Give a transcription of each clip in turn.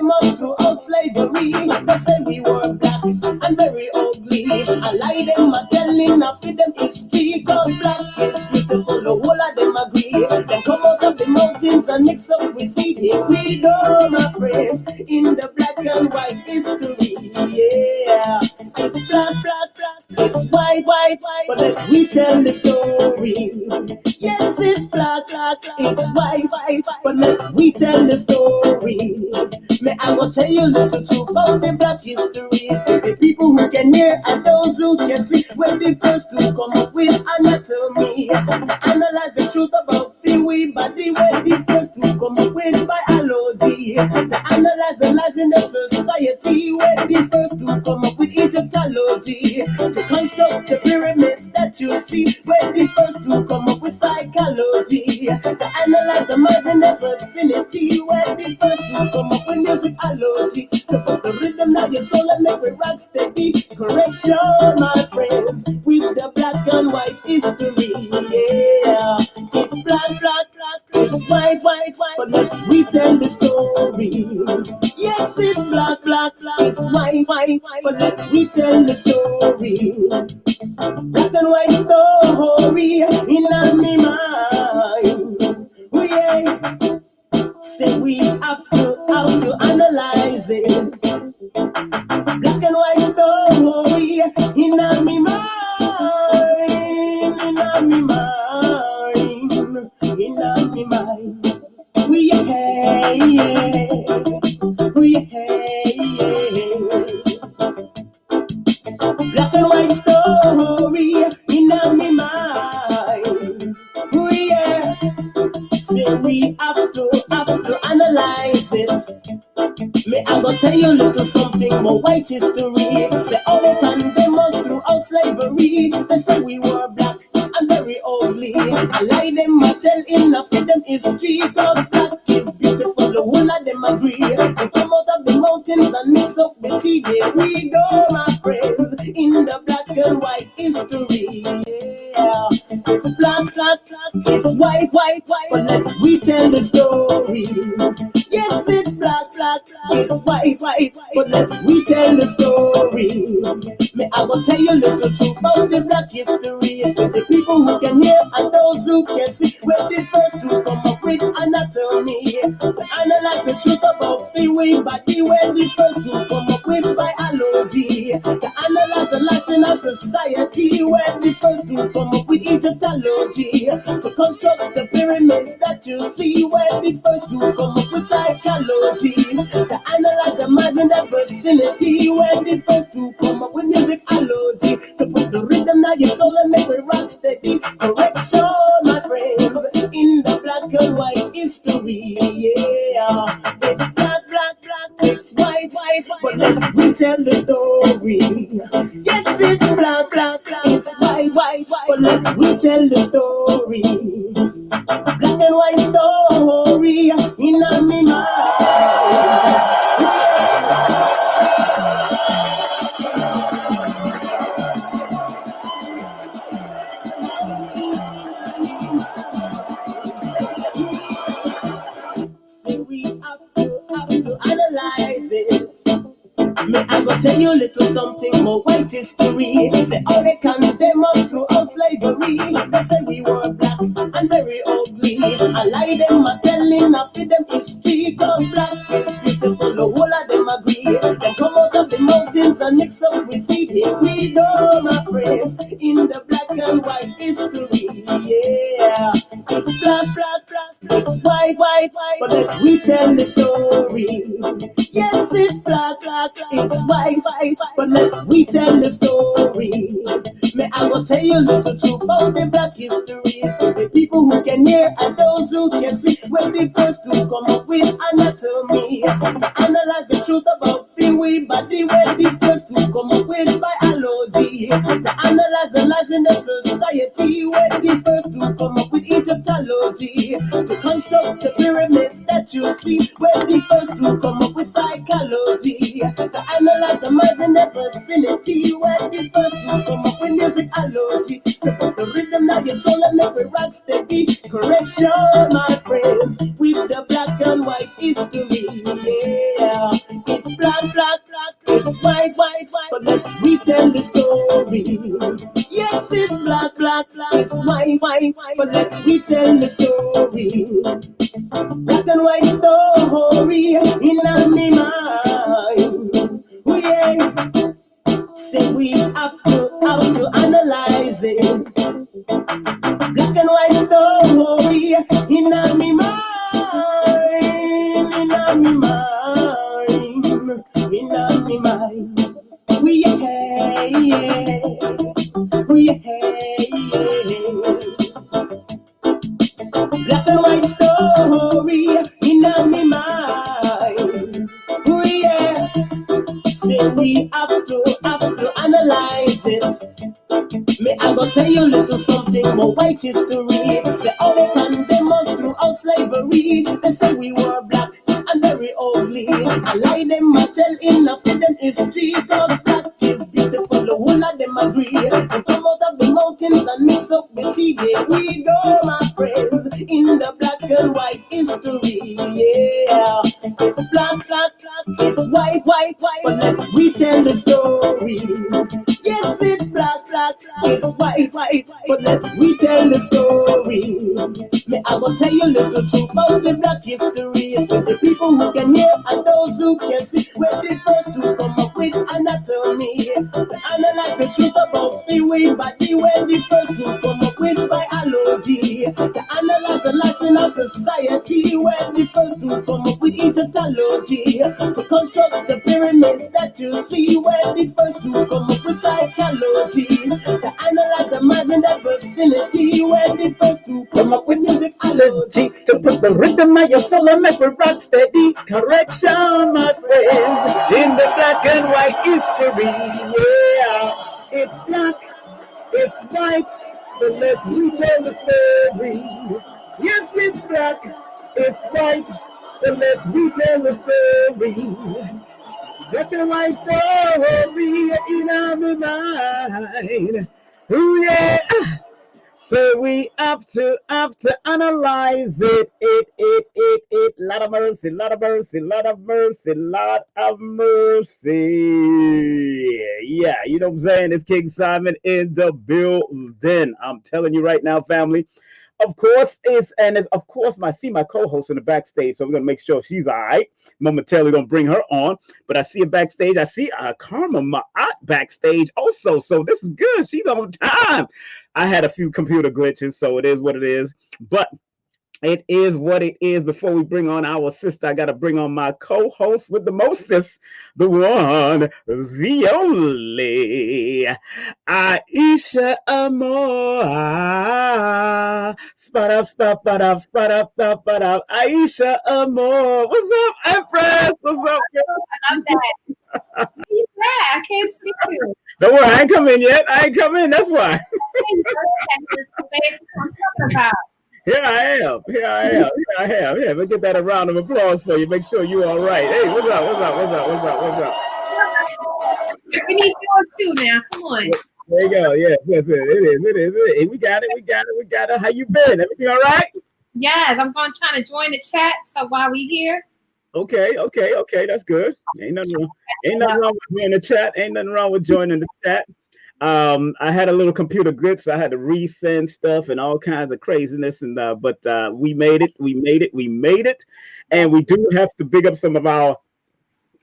them up throughout slavery. They say we were black and very ugly. I lie them a telling of them history. Cause black is beautiful, the whole of them agree. They come out of the mountains and mix up with it. Here we go, my friends, in the black and white history. Yeah, it's black, black, black, it's white, white, white. But let me tell the story. Yes, it's black, black, it's white, white. But let me tell the story. May I go tell you a little truth about the black history. The people who can hear and those who can see. We're the first to come up with anatomy. To analyze the truth about the we body. We're the first to come up with biology. To analyze the lies in the society. We're the first to come up with Egyptology. To construct the pyramids that you see. We're the first to come up with psychology. To analyze the minds in the vicinity. We're the first to come up with musicology. To put the rhythm of your soul and make it rock steady. Correction, my friends, with the black and white history. Yeah, it's black, black, black, it's white, white, white. But let me tell the story. Yes, it's black, black, black, it's white, white, white. But let me tell the story. Black and white story in my mind. Oh yeah, say we have to analyze it. Black and white story in my mind, in my mind, in my mind. We hey, we hey. Black and white story in my mind. Oh yeah, say we have to analyze it. May I go tell you a little something about white history. Say all they condemn us throughout slavery. They say we were black and very ugly. I lie them, I tell enough of them history. Cause black is beautiful, the whole of them agree. They come out of the mountains and mix up the sea. Here we go, my friends, in the black and white history. Yeah, it's black, black, black, it's white, white, white. But let we tell the story. Yes, it's black, black, it's white, white. But let we tell the story. May I go tell you a little truth about the black history. It's for the people who can hear and those who can see. We're the first to come up with anatomy. To analyze the truth about the way body. We're the first to come up with biology. To analyze the life in our society. We're the first to come up with Egyptology. To construct the pyramids that you see. We're the first to come up with psychology. To analyze the mind in the vicinity. We're the first to come up with musicology. To put the rhythm of your soul and make it rock steady. Correction, my friends, in the black and white history. Yeah, it's black, black, black, it's white, white, white. But let me tell the story. Yes, it's black, black, black, it's white, white, white. But let me tell the story. Black and white story in my mind. We have to analyze it. May I go tell you a little something about white history. Say all they condemn us throughout slavery. They say we were black and very ugly. I lie them, I telling of them history. Cause black is beautiful, the whole of them agree. They come out of the mountains and mix up with it. Here we go, my friends, in the black and white history. Yeah, it's black, black, black, it's white, white, white. But let we tell the story. Yes, it's black, black, it's white, white, white. But let we tell the story. May I go tell you a little truth about the black history. It's for the people who can hear and those who can see. We're the first to come up with anatomy. To analyze the truth about the way body. We're the first to come up with biology. To analyze the lives in the society. We're the first to come up with Egyptology. To construct the pyramids that you see. We're the first to come up with psychology. To analyze the minds in the vicinity. We're the first to come up with musicology. To put the rhythm of your soul and make it rock steady. Correction, my friends, with the black and white history. Yeah, we tell the story. Black and white story in my mind. Oh yeah, say we have to analyze it. Black and white story in my mind, in my mind, in my mind. We yeah, we yeah. Black and white story in my mind. Oh yeah, say we have to analyze it. Me, I go tell you little something about white history. Say how they condemn us throughout slavery. They say we were black and very ugly. I lie them, I tell enough of them history. Cause black is beautiful, the whole of them agree. They come out of the mountains and mix up the sea. Here we go, my friends, in the black and white history. Yeah, it's black, it's white, but let we tell the story. Yes, it's black, it's white, but let we tell the story. Me, I go tell you little truth about the black history. It's with the people who can hear and those who can see. We're the first to come up with anatomy. To analyze the truth about the way body. We're the first to come up with biology. To analyze the life in our society. We're the first to come up with Egyptology. To construct the pyramids that you see. We're the first to come up with psychology. To analyze the mind in that vicinity. We're the first to come up with musicology. To put the rhythm of your soul and make it rock steady. Correction, my friends, in the black and white history. Yeah, it's black, it's white, but let's retell the story. Yes, it's black, it's white, but let's retell the story. Black and white story in our mind. Ooh yeah. So we have to analyze it. Lot of mercy, lot of mercy, lot of mercy, lot of mercy. Yeah, you know what I'm saying? It's King Simon in the building. I'm telling you right now, family. Of course, of course my co-host in the backstage, so we're gonna make sure she's all right. Momentarily gonna bring her on, but I see her backstage. I see Karma Ma'at backstage also, so this is good. She's on time. I had a few computer glitches, so it is what it is. But it is what it is. Before we bring on our sister, I got to bring on my co-host with the mostest, the one, the only, Aisha Amor. Spot up. Aisha Amor. What's up, Empress? What's up, girl? I love that. He's back. I can't see you. Don't worry, I ain't come in yet. That's why. That's what I'm talking about. Here I am. Yeah, we'll get that a round of applause for you. Make sure you're all right. Hey, what's up? We need yours too now. Come on. There you go. Yeah, yes, it is. We got it. How you been? Everything all right? Yes, I'm trying to join the chat. So while we here. Okay. That's good. Ain't nothing wrong with joining the chat. Ain't nothing wrong with joining the chat. I had a little computer glitch, so I had to resend stuff and all kinds of craziness, but we made it, and we do have to big up some of our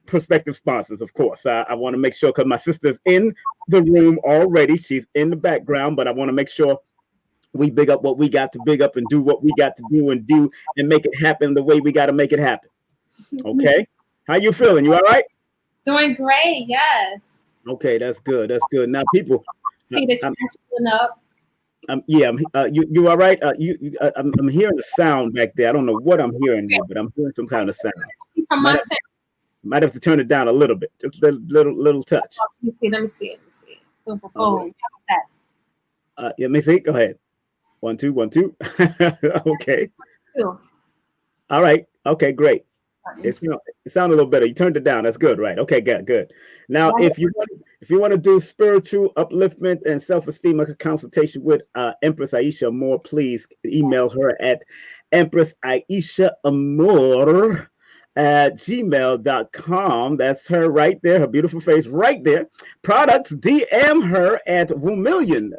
prospective sponsors, of course. I want to make sure, because my sister's in the room already, she's in the background, but I want to make sure we big up what we got to big up and do what we got to do and make it happen the way we got to make it happen. Okay, how you feeling? You all right? Doing great. Yes. Okay, that's good. Now, people, see the chat's filling up. You all right? I'm hearing a sound back there. I don't know what I'm hearing there, but I'm hearing some kind of sound. From my might have to turn it down a little bit, just a little touch. Let me see. Oh, that. Let me see. Go ahead. 1 2 1 2. Okay. All right. Okay. Great. It sounded a little better. You turned it down. That's good, right? Okay, good. Now, if you want to do spiritual upliftment and self-esteem consultation with Empress Aisha Amor, please email her at empressaishaamor@gmail.com. That's her right there, her beautiful face right there. Products, DM her at Womillion.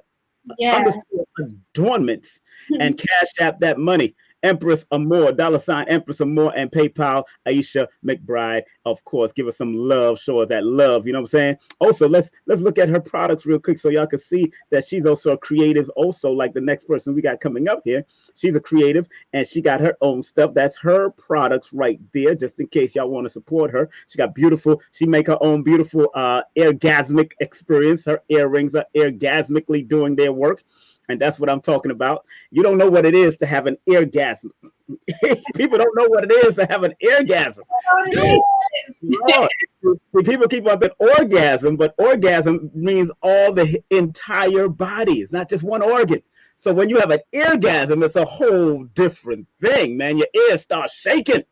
Yeah. underscore adornments, and Cash App that money. Empress Amore, $ Empress Amore, and PayPal Aisha McBride. Of course, give us some love, show us that love. You know what I'm saying? Also, let's look at her products real quick so y'all can see that she's also a creative. Also, like the next person we got coming up here, she's a creative and she got her own stuff. That's her products right there. Just in case y'all want to support her, she got beautiful. She make her own beautiful orgasmic experience. Her earrings are orgasmically doing their work. And that's what I'm talking about. You don't know what it is to have an orgasm. People don't know what it is to have an orgasm. Lord, people keep on that orgasm, but orgasm means all the entire body. It's not just one organ. So when you have an orgasm, it's a whole different thing, man. Your ears start shaking.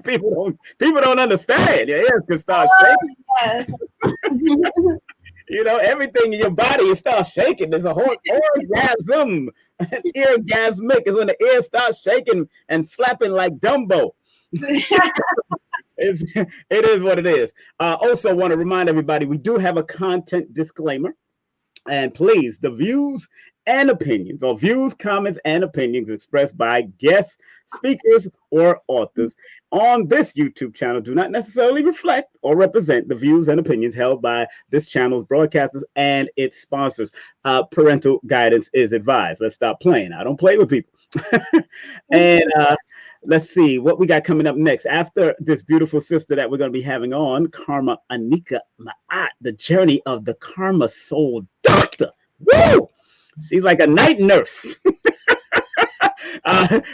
people don't understand. Your ears can start shaking. Yes. You know, everything in your body starts shaking. There's a whole orgasm. Orgasmic is when the ear starts shaking and flapping like Dumbo. It is what it is. Also, want to remind everybody we do have a content disclaimer. And please, the views and opinions, or views, comments, and opinions expressed by guests, speakers, or authors on this YouTube channel do not necessarily reflect or represent the views and opinions held by this channel's broadcasters and its sponsors. Parental guidance is advised. Let's stop playing. I don't play with people. And let's see what we got coming up next. After this beautiful sister that we're going to be having on, Karma Anika Ma'at, the journey of the Karma Soul Doctor. Woo! She's like a night nurse.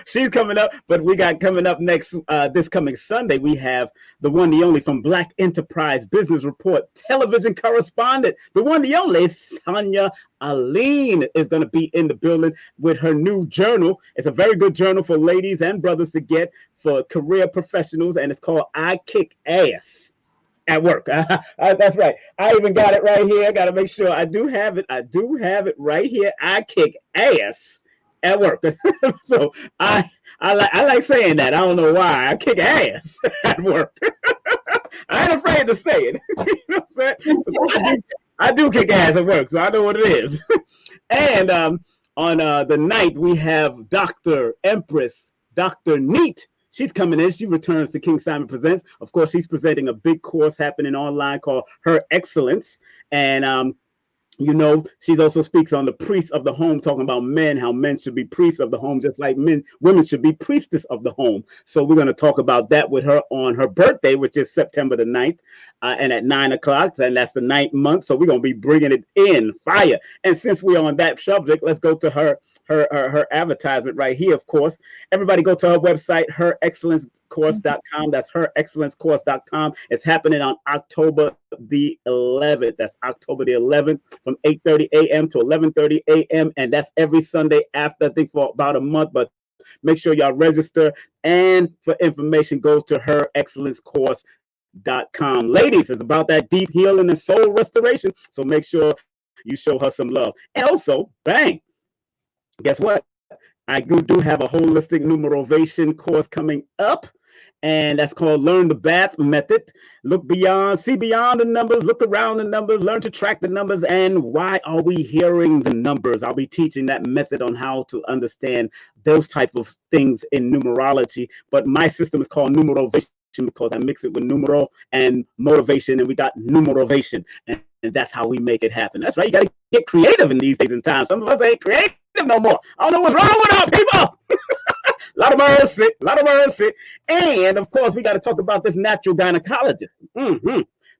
She's coming up, but we got coming up next, this coming Sunday, we have the one, the only from Black Enterprise Business Report television correspondent, the one, the only Sonia Aline is going to be in the building with her new journal. It's a very good journal for ladies and brothers to get for career professionals, and it's called I Kick Ass at Work. That's right. I even got it right here. I got to make sure I do have it. I do have it right here. I kick ass at work. So I like saying that. I don't know why. I kick ass at work. I ain't afraid to say it. You know what I'm saying? So I do kick ass at work, so I know what it is. And on the night we have Dr. Empress, Dr. Neat. She's coming in. She returns to King Simon Presents. Of course, she's presenting a big course happening online called Her Excellence. And you know, she also speaks on the priests of the home, talking about men, how men should be priests of the home, just like women should be priestess of the home. So we're going to talk about that with her on her birthday, which is September the 9th, and at 9 o'clock, and that's the 9th month. So we're going to be bringing it in fire. And since we're on that subject, let's go to her advertisement right here. Of course, everybody go to her website, herexcellencecourse.com. That's herexcellencecourse.com. It's happening on October the 11th. That's October the 11th from 8:30 a.m. to 11:30 a.m. And that's every Sunday after, I think, for about a month. But make sure y'all register. And for information, go to herexcellencecourse.com. Ladies, it's about that deep healing and soul restoration. So make sure you show her some love. And also, bang, guess what? I do have a holistic numerovation course coming up, and that's called Learn the Bath Method. Look beyond, see beyond the numbers, look around the numbers, learn to track the numbers, and why are we hearing the numbers? I'll be teaching that method on how to understand those type of things in numerology, but my system is called numerovation because I mix it with numeral and motivation, and we got numerovation, and that's how we make it happen. That's right. You got to get creative in these days and times. Some of us ain't creative no more. I don't know what's wrong with our people. A lot of mercy. And of course, we got to talk about this natural gynecologist.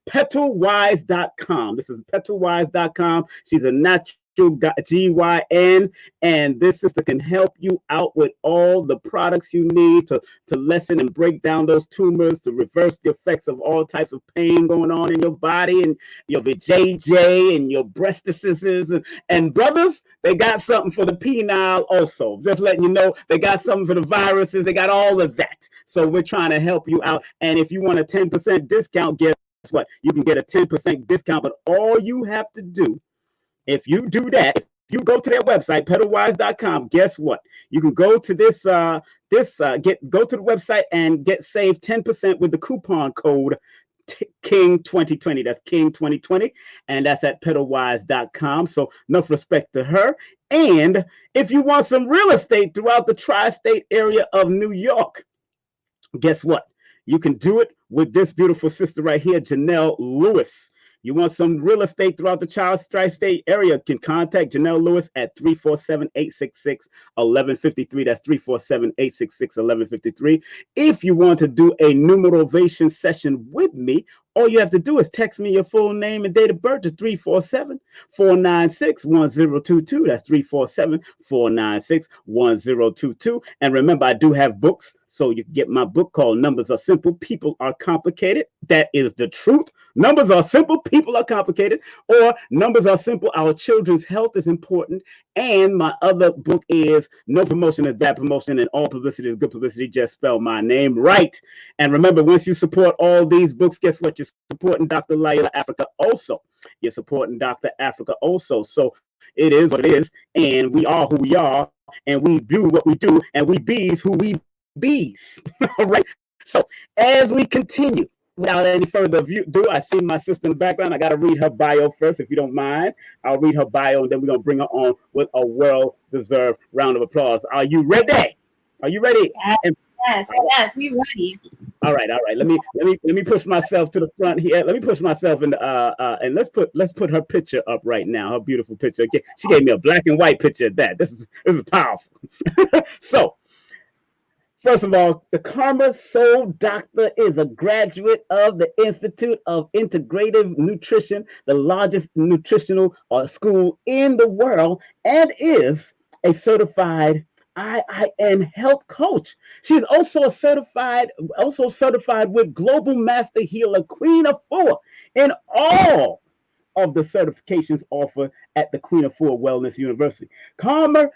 Petalwise.com. This is petalwise.com. She's a natural GYN, and this sister can help you out with all the products you need to lessen and break down those tumors, to reverse the effects of all types of pain going on in your body and your vajayjay and your breastises. And brothers, they got something for the penile also. Just letting you know, they got something for the viruses. They got all of that. So we're trying to help you out. And if you want a 10% discount, guess what? You can get a 10% discount, but all you have to do, if you do that, if you go to their website, petalwise.com, guess what? You can go to go to the website and get saved 10% with the coupon code King 2020. That's King 2020. And that's at pedalwise.com. So enough respect to her. And if you want some real estate throughout the tri-state area of New York, guess what? You can do it with this beautiful sister right here, Janelle Lewis. You want some real estate throughout the tri-state area, can contact Janelle Lewis at 347-866-1153. That's 347-866-1153. If you want to do a numerovation session with me, all you have to do is text me your full name and date of birth to 347-496-1022. That's 347-496-1022. And remember, I do have books, so you can get my book called Numbers Are Simple, People Are Complicated. That is the truth. Numbers are simple, people are complicated. Or Numbers Are Simple, Our Children's Health is Important. And my other book is No Promotion is Bad Promotion and All Publicity is Good Publicity. Just spell my name right. And remember, once you support all these books, guess what? You're supporting Dr. Laila Africa also. You're supporting Dr. Africa also. So it is what it is. And we are who we are. And we do what we do. And we bees who we bees. All right. So as we continue, without any further ado, I see my sister in the background. I got to read her bio first, if you don't mind. I'll read her bio, and then we're going to bring her on with a well-deserved round of applause. Are you ready? Are you ready? Yes, we're ready. All right. Let me push myself to the front here. Let me push myself in the and let's put her picture up right now. Her beautiful picture. She gave me a black and white picture of that. This is powerful. So, first of all, the Karma Soul Doctor is a graduate of the Institute of Integrative Nutrition, the largest nutritional school in the world, and is a certified IIN Health Coach. She's also certified with Global Master Healer Queen Afua in all of the certifications offered at the Queen Afua Wellness University. Karma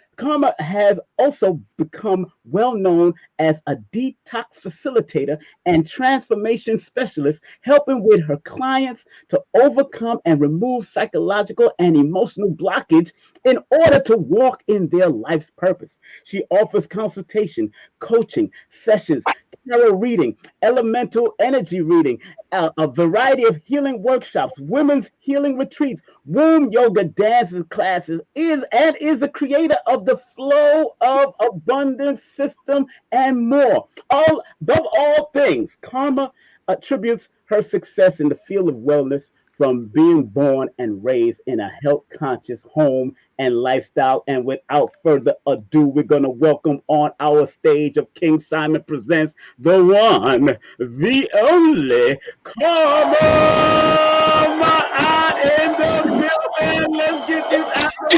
has also become well known as a detox facilitator and transformation specialist, helping with her clients to overcome and remove psychological and emotional blockage in order to walk in their life's purpose. She offers consultation, coaching, sessions, tarot reading, elemental energy reading, a variety of healing workshops, women's healing retreats, womb yoga dances classes, is the creator of the Flow of Abundance system and more. Above all things, Karma attributes her success in the field of wellness from being born and raised in a health-conscious home and lifestyle. And without further ado, we're going to welcome on our stage of King Simon Presents the one, the only, Karma in the building. Let's get this out of the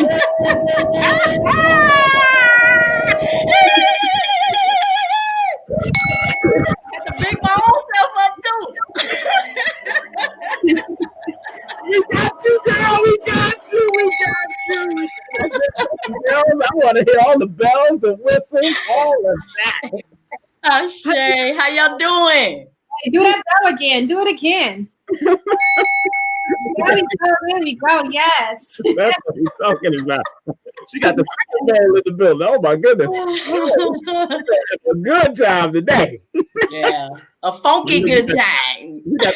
Got the big my own self up too. We got you, girl. We got you. Girls, I want to hear all the bells, the whistles, all of that. Shay, how y'all doing? Hey, do that bell again. Do it again. There we go. Yes. That's what he's talking about. She got the ball in the building. Oh my goodness. A good job today. Yeah. A funky good time. You got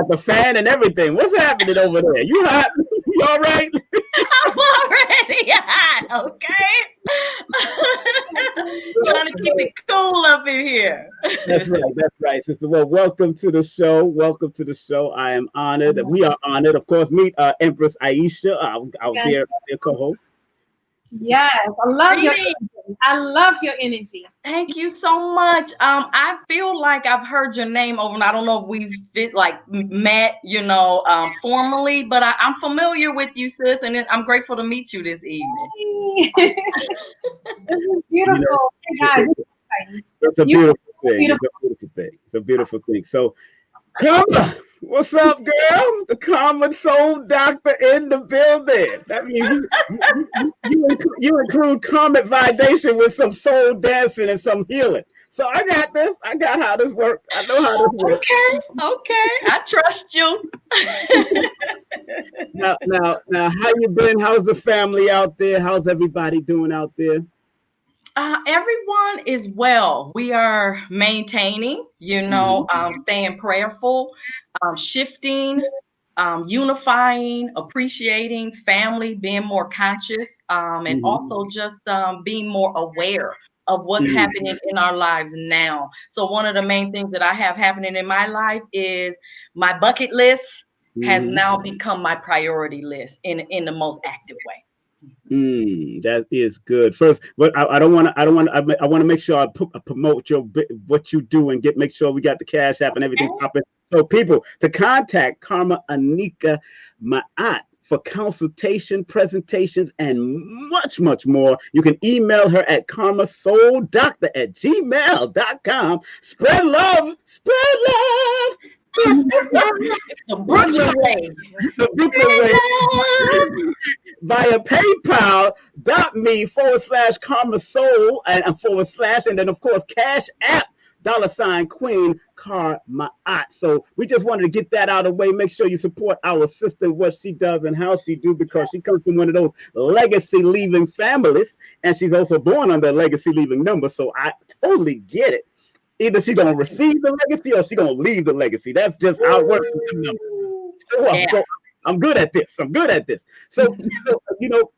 the fan and everything. What's happening over there? You hot? You all right? I'm already hot, okay? Trying to keep it cool up in here. That's right, sister. Well, welcome to the show. I am honored. We are honored. Of course, meet Empress Aisha, our dear co-host. Yes, I love your energy. Thank you so much. I feel like I've heard your name over, and I don't know if we've met, formally, but I'm familiar with you, sis, and I'm grateful to meet you this evening. This is beautiful. It's a beautiful thing. It's a beautiful thing. So, Karma, what's up, girl? The Karma Soul Doctor in the building. That means you include karmic validation with some soul dancing and some healing. So I got this. I got how this works. I know how this works. Okay. I trust you. Now, how you been? How's the family out there? How's everybody doing out there? Everyone is well. We are maintaining, staying prayerful, shifting, unifying, appreciating family, being more conscious, and also just being more aware of what's happening in our lives now. So one of the main things that I have happening in my life is my bucket list has now become my priority list in the most active way. That is good. First, but I don't want to. I want to make sure I promote what you do and make sure we got the Cash App and everything popping. So, people, to contact Anika Ma'at for consultation, presentations, and much, much more, you can email her at KarmaSoulDoctor@gmail.com. Spread love. Spread love. The Brooklyn way. The Brooklyn way. Via PayPal.me/KarmaSoul and / and then of course Cash App $Queen Karmaat. So we just wanted to get that out of the way. Make sure you support our sister, what she does and how she do, because she comes from one of those legacy leaving families, and she's also born under a legacy leaving number. So I totally get it. Either she's gonna receive the legacy or she's gonna leave the legacy. That's just how it works. So I'm good at this. So,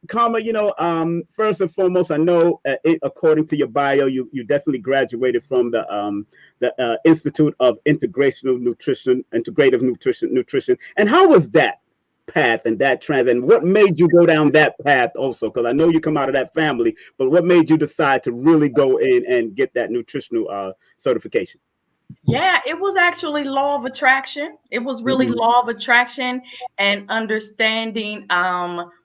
Karma, first and foremost, I know according to your bio, you definitely graduated from the Institute of Integrative Nutrition. And how was that path and that trend? And what made you go down that path also? Because I know you come out of that family, but what made you decide to really go in and get that nutritional certification? Yeah, it was actually law of attraction. It was really law of attraction and understanding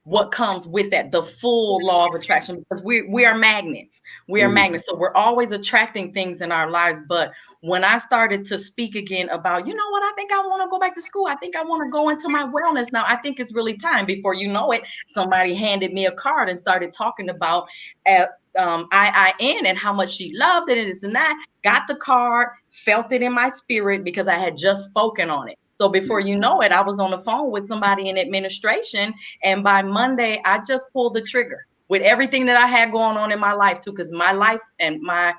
what comes with that, the full law of attraction, because we are magnets. We are magnets. So we're always attracting things in our lives. But when I started to speak again about, you know what, I think I want to go back to school. I think I want to go into my wellness now. I think it's really time. Before you know it, somebody handed me a card and started talking about IIN and how much she loved it and this and that. Got the card, felt it in my spirit because I had just spoken on it. So before you know it, I was on the phone with somebody in administration. And by Monday, I just pulled the trigger with everything that I had going on in my life too, because my life and my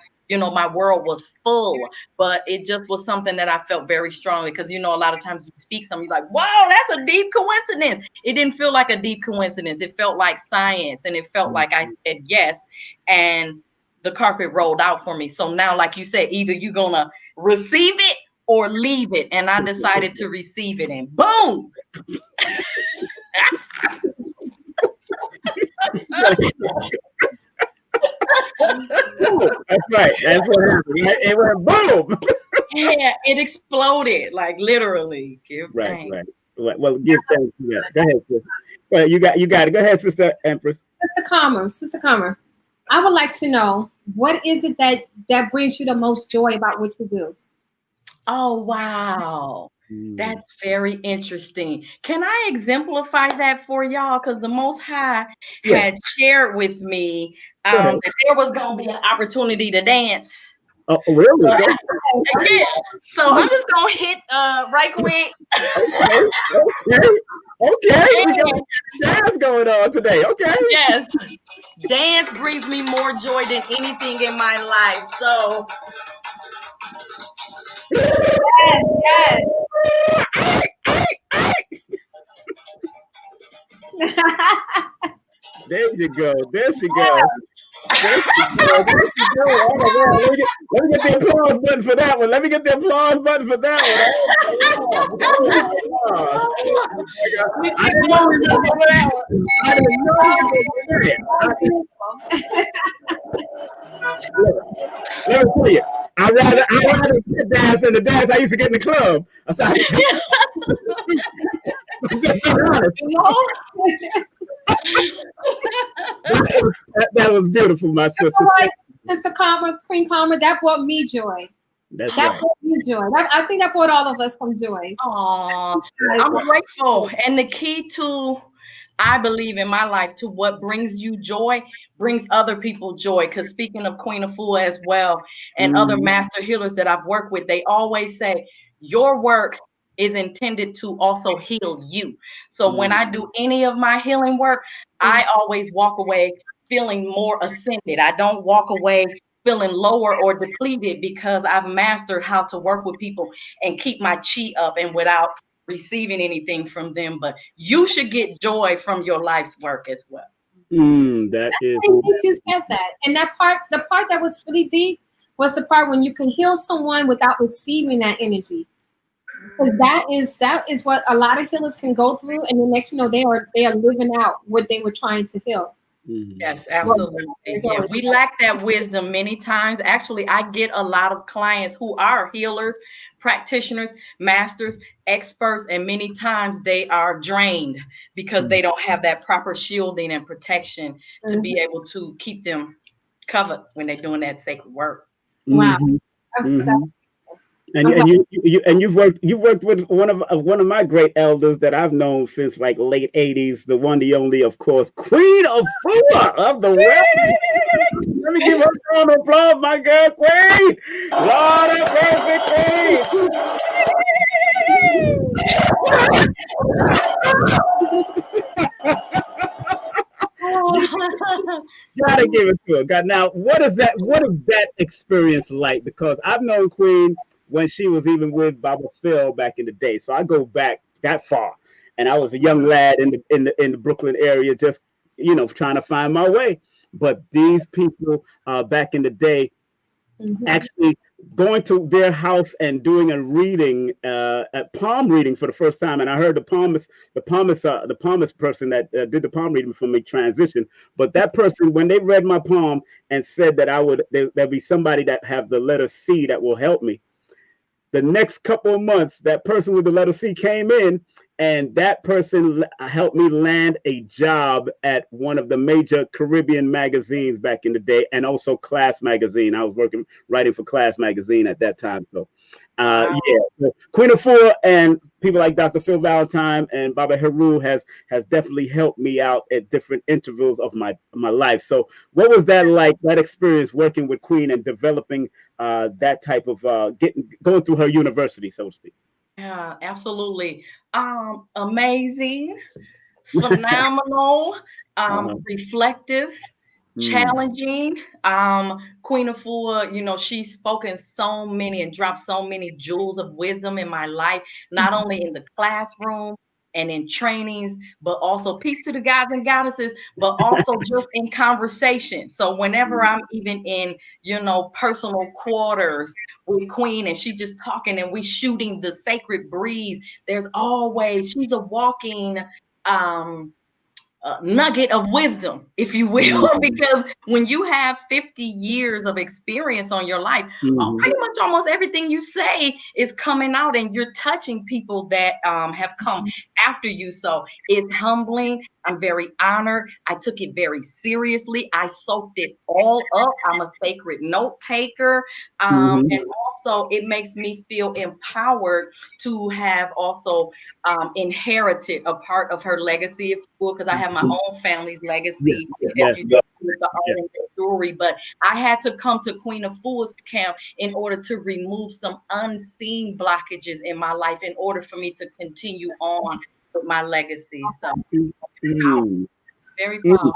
world was full, but it just was something that I felt very strongly because, a lot of times you speak something, you're like, wow, that's a deep coincidence. It didn't feel like a deep coincidence. It felt like science, and it felt like I said yes, and the carpet rolled out for me. So now, like you said, either you're going to receive it or leave it. And I decided to receive it, and boom. That's right. That's what happened. It went boom. Yeah, it exploded, like literally. Right. Well, give thanks. Yeah. Go ahead, sister. Well, you got it. Go ahead, Sister Empress. Sister Karma, I would like to know, what is it that brings you the most joy about what you do? Oh, wow. That's very interesting. Can I exemplify that for y'all? Because the Most High had shared with me that there was going to be an opportunity to dance. Oh, really? So I'm just going to hit right quick. Okay. We got dance going on today. Okay. Yes. Dance brings me more joy than anything in my life. So. Yes. There you go. There she goes. Let me get the applause button for that one. I didn't Let me tell you, I'd rather dance than the dance I used to get in the club. That was beautiful, my sister. Right. Sister Karma, Queen Karma, that brought me joy. That brought me joy. I think that brought all of us some joy. Aww, I'm grateful. And the key to, I believe in my life, to what brings you joy, brings other people joy. Because speaking of Queen Afua as well, and other master healers that I've worked with, they always say, your work is intended to also heal you. So when I do any of my healing work, I always walk away feeling more ascended. I don't walk away feeling lower or depleted because I've mastered how to work with people and keep my chi up and without receiving anything from them. But you should get joy from your life's work as well. That is. I think you said that. And the part that was really deep was the part when you can heal someone without receiving that energy. Because that is what a lot of healers can go through, and the next they are living out what they were trying to heal. Yes, absolutely. Yeah, we lack that wisdom many times. Actually, I get a lot of clients who are healers, practitioners, masters, experts, and many times they are drained because they don't have that proper shielding and protection to be able to keep them covered when they're doing that sacred work. Wow. And you've worked with one of my great elders that I've known since like late 80s, the one, the only, of course, Queen Afua of the Wellness. Let me give her a round of applause, my girl, Queen. Lord have mercy, Queen. Gotta give it to her. God, now what is that experience like? Because I've known Queen when she was even with Baba Phil back in the day. So I go back that far. And I was a young lad in the Brooklyn area, just trying to find my way. But these people back in the day, actually going to their house and doing a reading, a palm reading for the first time. And I heard the palmist person that did the palm reading for me transition. But that person, when they read my palm and said that there'd be somebody that have the letter C that will help me. The next couple of months, that person with the letter C came in, and that person helped me land a job at one of the major Caribbean magazines back in the day, and also Class Magazine. I was writing for Class Magazine at that time. So, so Queen Afua and people like Dr. Phil Valentine and Baba Heru has definitely helped me out at different intervals of my life. So, what was that like? That experience working with Queen and developing that type of going through her university, so to speak. Yeah, absolutely. Amazing, phenomenal, reflective, challenging. Queen Afua, she's spoken so many and dropped so many jewels of wisdom in my life, not only in the classroom and in trainings, but also peace to the gods and goddesses, but also just in conversation. So whenever I'm even in, personal quarters with Queen and she just talking and we shooting the sacred breeze, she's a walking nugget of wisdom, if you will, because when you have 50 years of experience on your life, pretty much almost everything you say is coming out and you're touching people that have come after you. So it's humbling. I'm very honored. I took it very seriously. I soaked it all up. I'm a sacred note taker. And also it makes me feel empowered to have also inherited a part of her legacy, because I have my own family's legacy, as you said, with the art and the jewelry. But I had to come to Queen Afua's camp in order to remove some unseen blockages in my life in order for me to continue on with my legacy. So it's very powerful.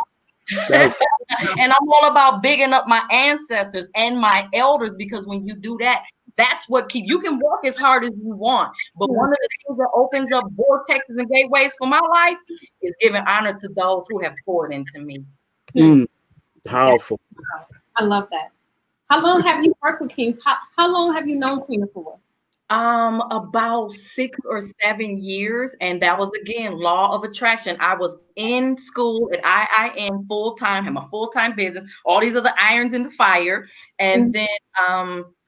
And I'm all about bigging up my ancestors and my elders, because when you do that, that's what you can walk as hard as you want. But one of the things that opens up vortexes and gateways for my life is giving honor to those who have poured into me. Powerful. I love that. How long have you worked with Queen? How long have you known Queen Afua? About 6 or 7 years. And that was, again, law of attraction. I was in school at IIN full-time, had my full-time business, all these other irons in the fire. And then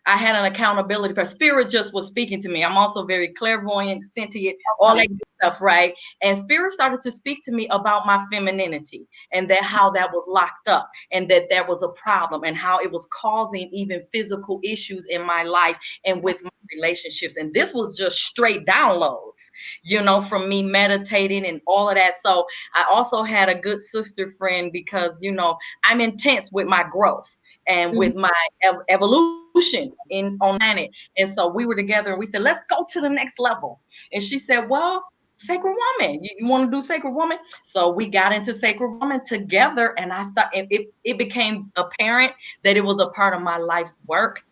I had an accountability, but Spirit just was speaking to me. I'm also very clairvoyant, sentient, all that good stuff, right? And Spirit started to speak to me about my femininity and that how that was locked up and that there was a problem and how it was causing even physical issues in my life and with my relationships. And this was just straight downloads, from me meditating and all of that. So I also had a good sister friend because, I'm intense with my growth and with my evolution on planet. And so we were together and we said, let's go to the next level. And she said, well, Sacred Woman. You want to do Sacred Woman? So we got into Sacred Woman together, and it became apparent that it was a part of my life's work.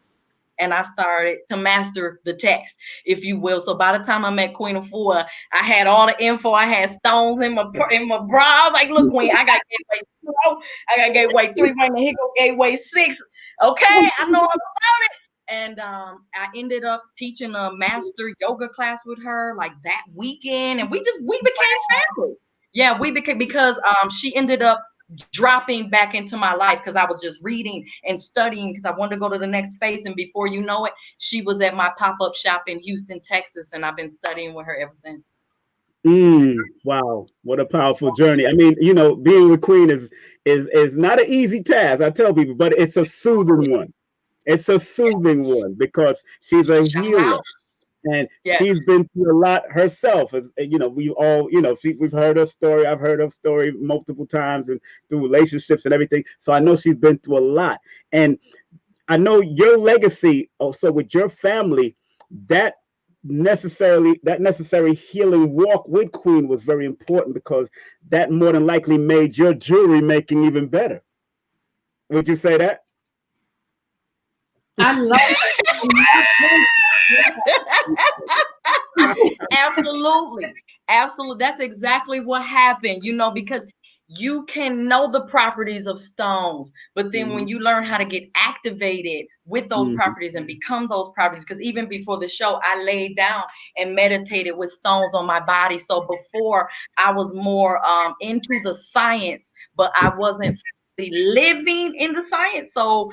And I started to master the text, if you will. So by the time I met Queen Afua, I had all the info. I had stones in my bra. I was like, look, Queen, I got gateway 0, I got gateway 3, wait a minute, here go gateway 6. Okay, I know all about it. And I ended up teaching a master yoga class with her like that weekend, and we became family. Yeah, we became, because she ended up dropping back into my life because I was just reading and studying because I wanted to go to the next phase. And before you know it, she was at my pop-up shop in Houston, Texas, and I've been studying with her ever since. Wow, what a powerful journey. I mean, you know, being with Queen is not an easy task, I tell people, but it's a soothing one. It's a soothing one because she's a healer. And she's been through a lot herself. As you know, we all, you know, we've heard her story. I've heard her story multiple times and through relationships and everything. So I know she's been through a lot. And I know your legacy also with your family, that necessary healing walk with Queen was very important because that more than likely made your jewelry making even better. Would you say that? I love it. Absolutely. That's exactly what happened, you know, because you can know the properties of stones, but then when you learn how to get activated with those properties and become those properties, because even before the show, I laid down and meditated with stones on my body. So before, I was more into the science, but I wasn't living in the science. So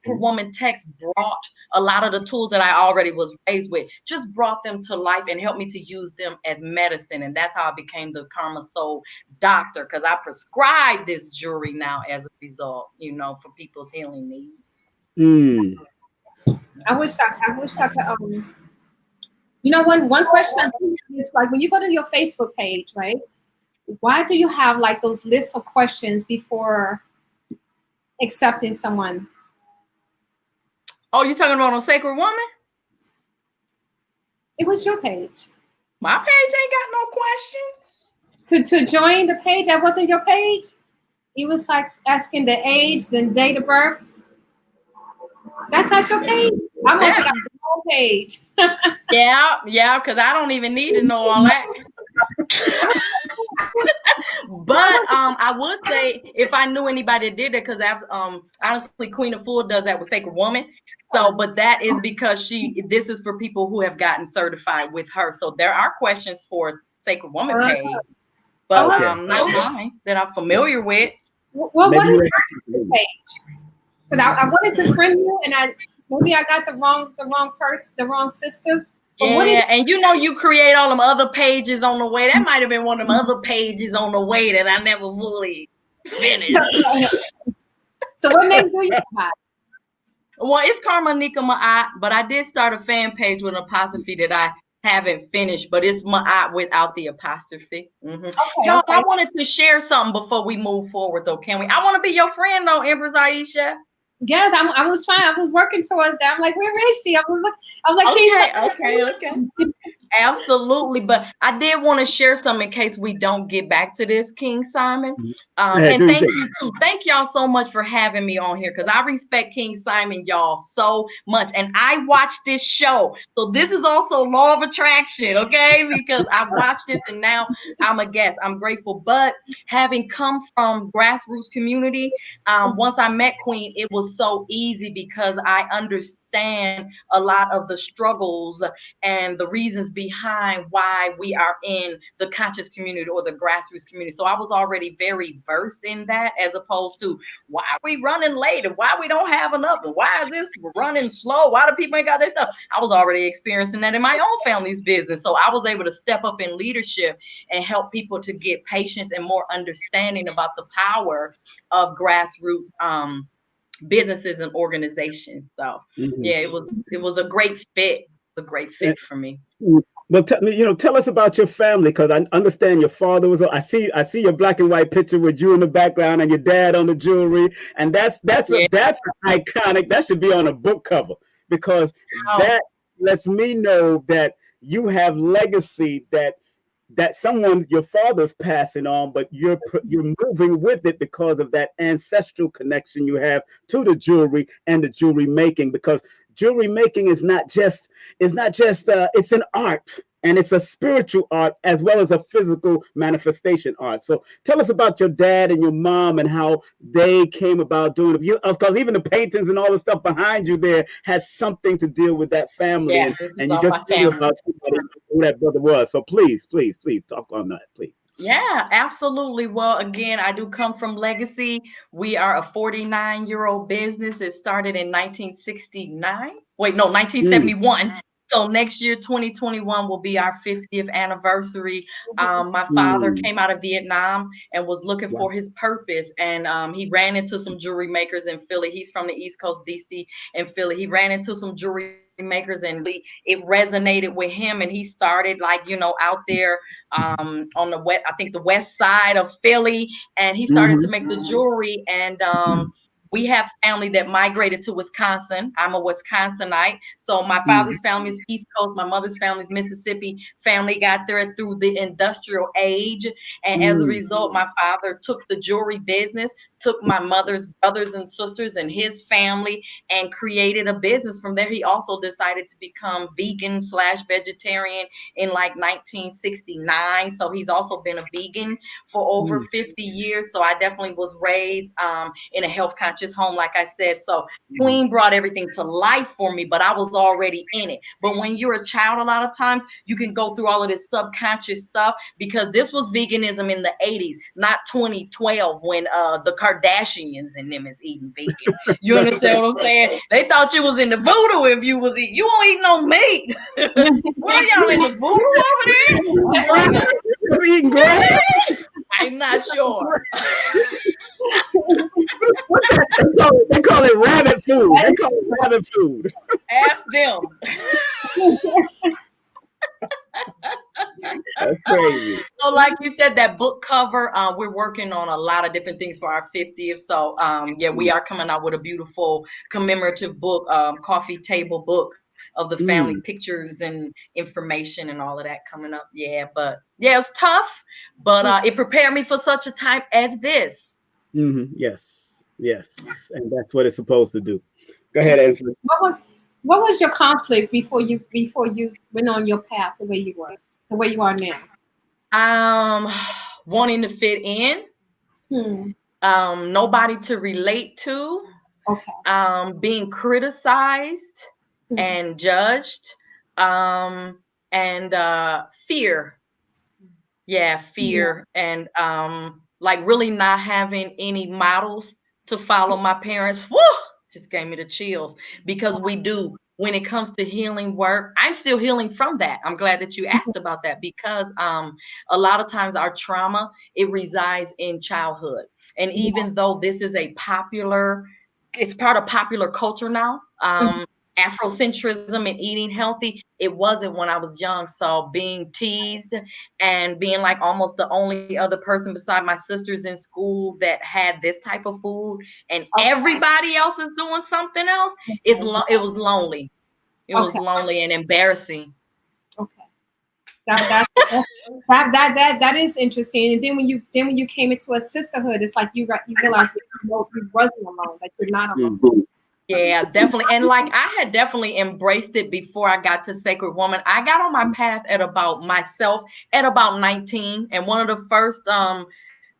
Woman Text brought a lot of the tools that I already was raised with, just brought them to life and helped me to use them as medicine. And that's how I became the Karma Soul Doctor, because I prescribe this jewelry now as a result, you know, for people's healing needs. I wish I could you know, one question I do is, like, when you go to your Facebook page, right? Why do you have like those lists of questions before accepting someone? Oh, you talking about on Sacred Woman? It was your page. My page ain't got no questions. To join the page, that wasn't your page? It was like asking the age and date of birth. That's not your page? I must have got the whole page. Yeah, because I don't even need to know all that. But I would say if I knew anybody that did it, because honestly, Queen Afua does that with Sacred Woman. So, but that is because this is for people who have gotten certified with her. So there are questions for Sacred Woman page, but not mine that I'm familiar with. Well, what is your page? Because I wanted to friend you, and maybe I got the wrong person, the wrong sister. Yeah, and you know, you create all them other pages on the way. That might have been one of them other pages on the way that I never fully finished. So what name do you have? Well, it's Karma Anika Ma'at, but I did start a fan page with an apostrophe that I haven't finished, but it's Ma'at without the apostrophe. Okay, Y'all, I wanted to share something before we move forward, though, can we? I want to be your friend, though, Empress Aisha. Yes, I was working towards that. I'm like, where is she? I was like, okay. Absolutely. But I did want to share something in case we don't get back to this, King Simon. And thank you too. Thank y'all so much for having me on here, because I respect King Simon, y'all, so much. And I watched this show. So this is also law of attraction, okay? Because I watched this and now I'm a guest. I'm grateful. But having come from grassroots community, once I met Queen, it was so easy because I understand a lot of the struggles and the reasons behind why we are in the conscious community or the grassroots community. So I was already very versed in that, as opposed to why are we running late and why we don't have enough and why is this running slow? Why do people ain't got their stuff? I was already experiencing that in my own family's business. So I was able to step up in leadership and help people to get patience and more understanding about the power of grassroots businesses and organizations. So yeah, it was a great fit. A great fit for me. Well, tell us about your family, because I understand your father was. I see your black and white picture with you in the background and your dad on the jewelry, and that's iconic. That should be on a book cover, because that lets me know that you have legacy that that someone, your father's passing on, but you're moving with it because of that ancestral connection you have to the jewelry and the jewelry making. Because jewelry making is not just it's an art, and it's a spiritual art as well as a physical manifestation art. So tell us about your dad and your mom and how they came about doing it. Because even the paintings and all the stuff behind you there has something to deal with that family. Yeah, And you just told about somebody who that brother was. So please talk on that, please. Yeah, absolutely. Well, again, I do come from legacy. We are a 49-year-old business. It started in 1969. Wait, no, 1971. So next year, 2021, will be our 50th anniversary. My father came out of Vietnam and was looking for his purpose. And he ran into some jewelry makers in Philly. He's from the East Coast, DC and Philly. He ran into some jewelry makers and it resonated with him. And he started out there on the west, I think the west side of Philly. And he started to make the jewelry. And we have family that migrated to Wisconsin. I'm a Wisconsinite. So my father's family is East Coast. My mother's family is Mississippi. Family got there through the industrial age. And as a result, my father took the jewelry business, took my mother's brothers and sisters and his family and created a business. From there, he also decided to become vegan/vegetarian in like 1969. So he's also been a vegan for over 50 years. So I definitely was raised in a health conscious home, like I said. So Queen brought everything to life for me, but I was already in it. But when you're a child, a lot of times you can go through all of this subconscious stuff, because this was veganism in the 80s, not 2012 when the Kardashians and them is eating vegan. You understand what I'm saying? They thought you was in the voodoo if you was eating. You won't eat no meat. What are y'all in the voodoo over there? Eating grass? I'm not sure. They call it rabbit food. They call it rabbit food. Ask them. That's crazy. So like you said, that book cover, we're working on a lot of different things for our 50th. So we are coming out with a beautiful commemorative book, coffee table book of the family pictures and information and all of that coming up. It's tough, but it prepared me for such a time as this. Yes, and that's what it's supposed to do. Go ahead, Anthony. What was your conflict before you went on your path the way you are now? Wanting to fit in, nobody to relate to, being criticized and judged, and fear. Fear, and like really not having any models to follow my parents. Woo! Just gave me the chills, because when it comes to healing work, I'm still healing from that. I'm glad that you asked about that, because a lot of times our trauma, it resides in childhood. And even though this is it's part of popular culture now, Afrocentrism and eating healthy, it wasn't when I was young. So being teased and being like almost the only other person beside my sisters in school that had this type of food, and everybody else is doing something else, it was lonely. It was lonely and embarrassing. That is interesting. And then when you came into a sisterhood, it's like you realize you wasn't alone, like you're not alone. Yeah, definitely. And like I had definitely embraced it before I got to Sacred Woman. I got on my path at about 19. And one of the first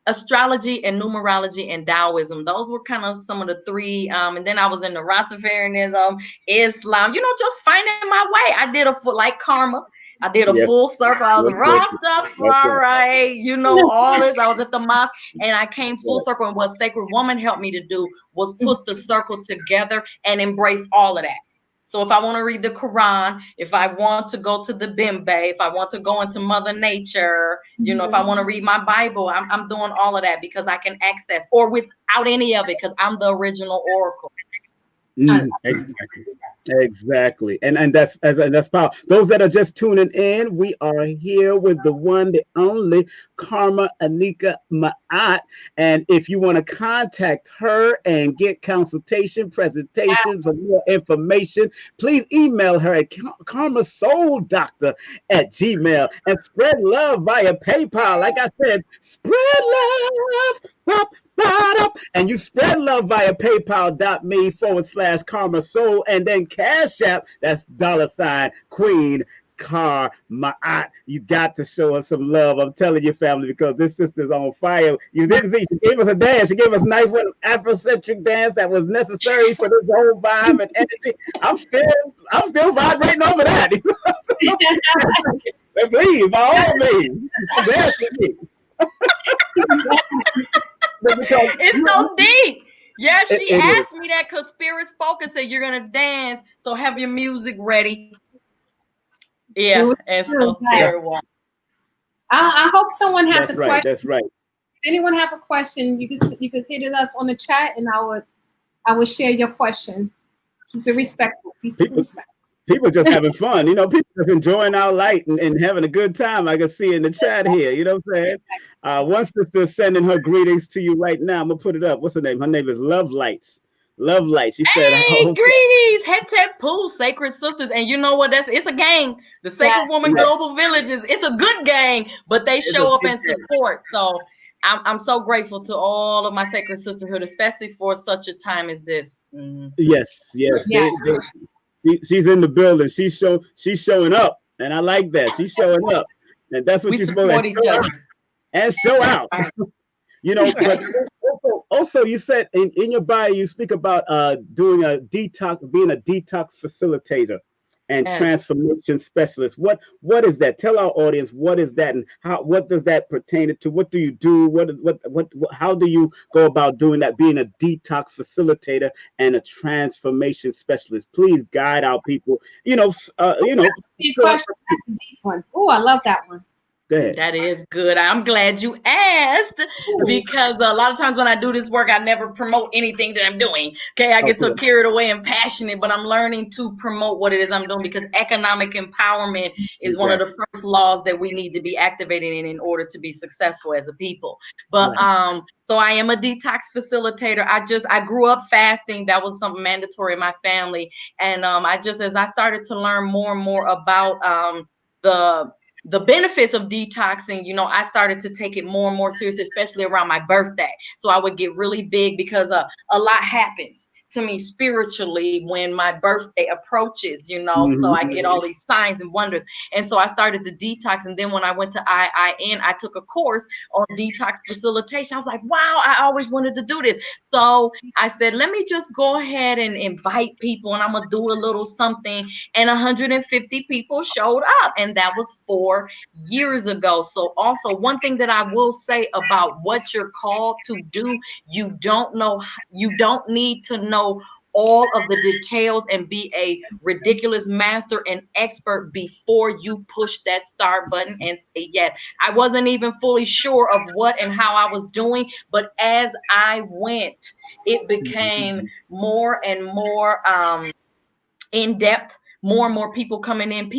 astrology and numerology and Taoism, those were kind of some of the three. And then I was in the Rastafarianism, Islam, just finding my way. I did like Karma. I did a full circle. I was a Rastafari, all this. I was at the mosque, and I came full circle. And what Sacred Woman helped me to do was put the circle together and embrace all of that. So if I want to read the Quran, if I want to go to the Bimbe, if I want to go into Mother Nature, if I want to read my Bible, I'm doing all of that because I can access, or without any of it, because I'm the original oracle. Exactly. Exactly. And that's power. Those that are just tuning in, we are here with the one, the only Anika Ma'at. And if you want to contact her and get consultation, presentations, or more information, please email her at KarmaSoulDoctor at Gmail and spread love via PayPal. Like I said, spread love. Pop, up, and you spread love via paypal.me/Karma Soul, and then Cash App, that's $Queen Karmaat. You got to show us some love. I'm telling you, family, because this sister's on fire. You didn't see, she gave us a dance. She gave us a nice little Afrocentric dance that was necessary for this whole vibe and energy. I'm still vibrating over that. Please, by all means, dance with me. It's so deep. Yeah, she asked me that because Spirit spoke and said you're gonna dance, so have your music ready. Yeah, and so I hope someone has a question. That's right. If anyone have a question, you can hit us on the chat, and I would share your question. Keep it respectful. People just having fun, people just enjoying our light and having a good time. I can see in the chat here, you know what I'm saying? One sister sending her greetings to you right now. I'm gonna put it up. What's her name? Her name is Love Lights. Love Light. She said, "Hey, greetings, Het Pool, Sacred Sisters." And you know what? It's a gang. The Sacred Woman Global Villages. It's a good gang, but they show up and support. So I'm so grateful to all of my Sacred Sisterhood, especially for such a time as this. Yes. She's in the building. She's showing up, and I like that. She's showing up, and that's what you're supposed to each other and show out. But also you said in your bio you speak about doing a detox, being a detox facilitator and transformation specialist. What is that? Tell our audience what is that, and what does that pertain to? What do you do? How do you go about doing that? Being a detox facilitator and a transformation specialist. Please guide our people. That's a deep one. Oh, I love that one. That is good. I'm glad you asked, because a lot of times when I do this work, I never promote anything that I'm doing. Okay, I get so carried away and passionate, but I'm learning to promote what it is I'm doing, because economic empowerment is one of the first laws that we need to be activated in order to be successful as a people. But so I am a detox facilitator. I grew up fasting. That was something mandatory in my family, and as I started to learn more and more about the benefits of detoxing, I started to take it more and more serious, especially around my birthday. So I would get really big, because a lot happens to me spiritually when my birthday approaches, so I get all these signs and wonders. And so I started to detox. And then when I went to IIN, I took a course on detox facilitation. I was like, wow, I always wanted to do this. So I said, let me just go ahead and invite people, and I'm going to do a little something. And 150 people showed up, and that was 4 years ago. So also, one thing that I will say about what you're called to do, you don't need to know all of the details and be a ridiculous master and expert before you push that start button and say yes. I wasn't even fully sure of what and how I was doing, but as I went, it became more and more in depth. More and more people coming in.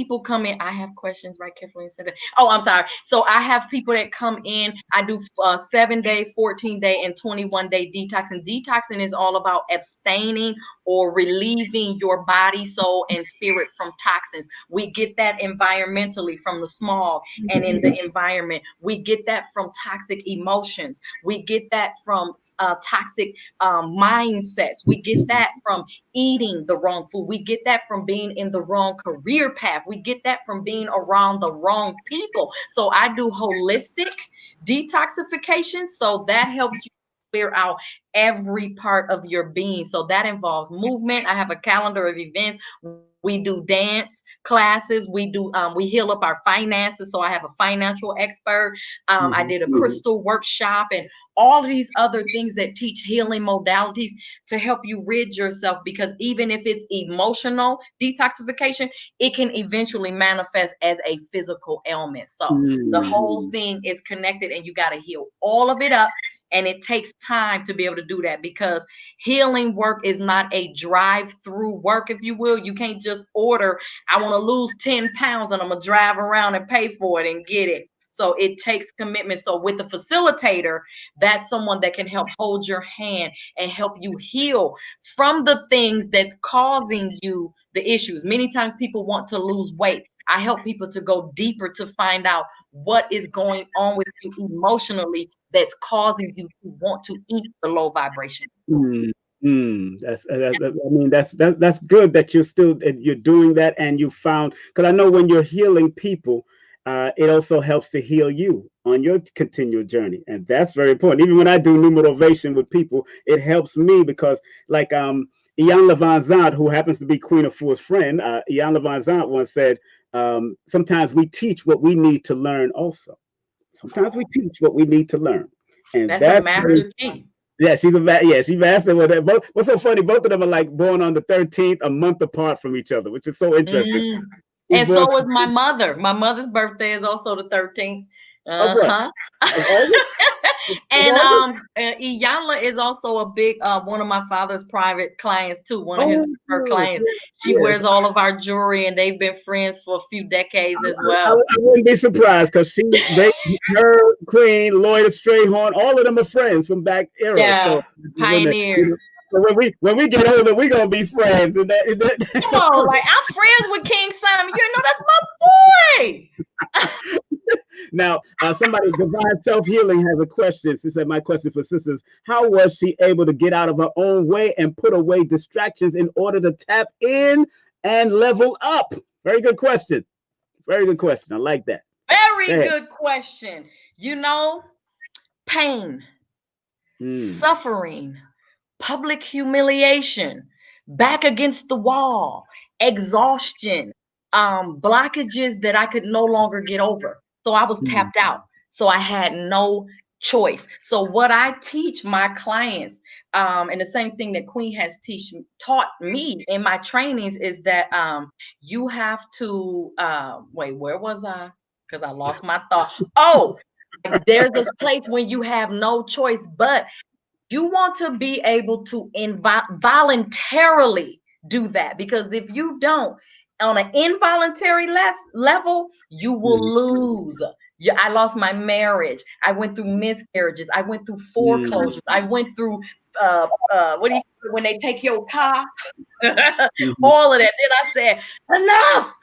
I have questions, right? Carefully said that. Oh, I'm sorry. So I have people that come in. I do 7-day, 14-day, and 21-day detox. And detoxing is all about abstaining or relieving your body, soul, and spirit from toxins. We get that environmentally from the smog and in the environment. We get that from toxic emotions. We get that from toxic mindsets. We get that from eating the wrong food. We get that from being in the wrong career path. We get that from being around the wrong people. So I do holistic detoxification. So that helps you clear out every part of your being. So that involves movement. I have a calendar of events. We do dance classes. We heal up our finances. So I have a financial expert. I did a crystal workshop and all of these other things that teach healing modalities to help you rid yourself, because even if it's emotional detoxification, it can eventually manifest as a physical ailment. So the whole thing is connected, and you got to heal all of it up And it takes time to be able to do that, because healing work is not a drive-through work, if you will. You can't just order, I want to lose 10 pounds and I'm going to drive around and pay for it and get it. So it takes commitment. So with the facilitator, that's someone that can help hold your hand and help you heal from the things that's causing you the issues. Many times people want to lose weight. I help people to go deeper to find out what is going on with you emotionally that's causing you to want to eat the low vibration. That's good that you're doing that, and you found, because I know when you're healing people, it also helps to heal you on your continual journey, and that's very important. Even when I do new motivation with people, it helps me, because like Ian Levanzant, who happens to be Queen Afua's friend, Ian Levanzant once said, sometimes we teach what we need to learn also. Sometimes we teach what we need to learn. And that's a master key. Yeah, she's master with that. What's so funny, both of them are like born on the 13th, a month apart from each other, which is so interesting. And so was my mother. My mother's birthday is also the 13th. And Iyanla is also a big one of my father's private clients too. One of his clients. She wears all of our jewelry, and they've been friends for a few decades as well. I wouldn't be surprised, because her, Queen, Lloyd Strayhorn, all of them are friends from back era. Yeah, so, pioneers. So when we get older, we're gonna be friends. And Come on, like, I'm friends with King Simon. You know, that's my boy. Now, somebody, Divine Self-Healing, has a question. She said, my question for sisters: how was she able to get out of her own way and put away distractions in order to tap in and level up? Very good question. Very good question. I like that. Very good question. You know, pain, suffering, public humiliation, back against the wall, exhaustion, blockages that I could no longer get over. So I was tapped out. So I had no choice. So what I teach my clients, and the same thing that Queen has taught me in my trainings, is that you have to wait, where was I? Because I lost my thought. Oh, there's this place when you have no choice, but you want to be able to voluntarily do that, because if you don't, on an involuntary level, you will lose. I lost my marriage. I went through miscarriages. I went through foreclosures. I went through what do you when they take your car? All of that. Then I said, enough.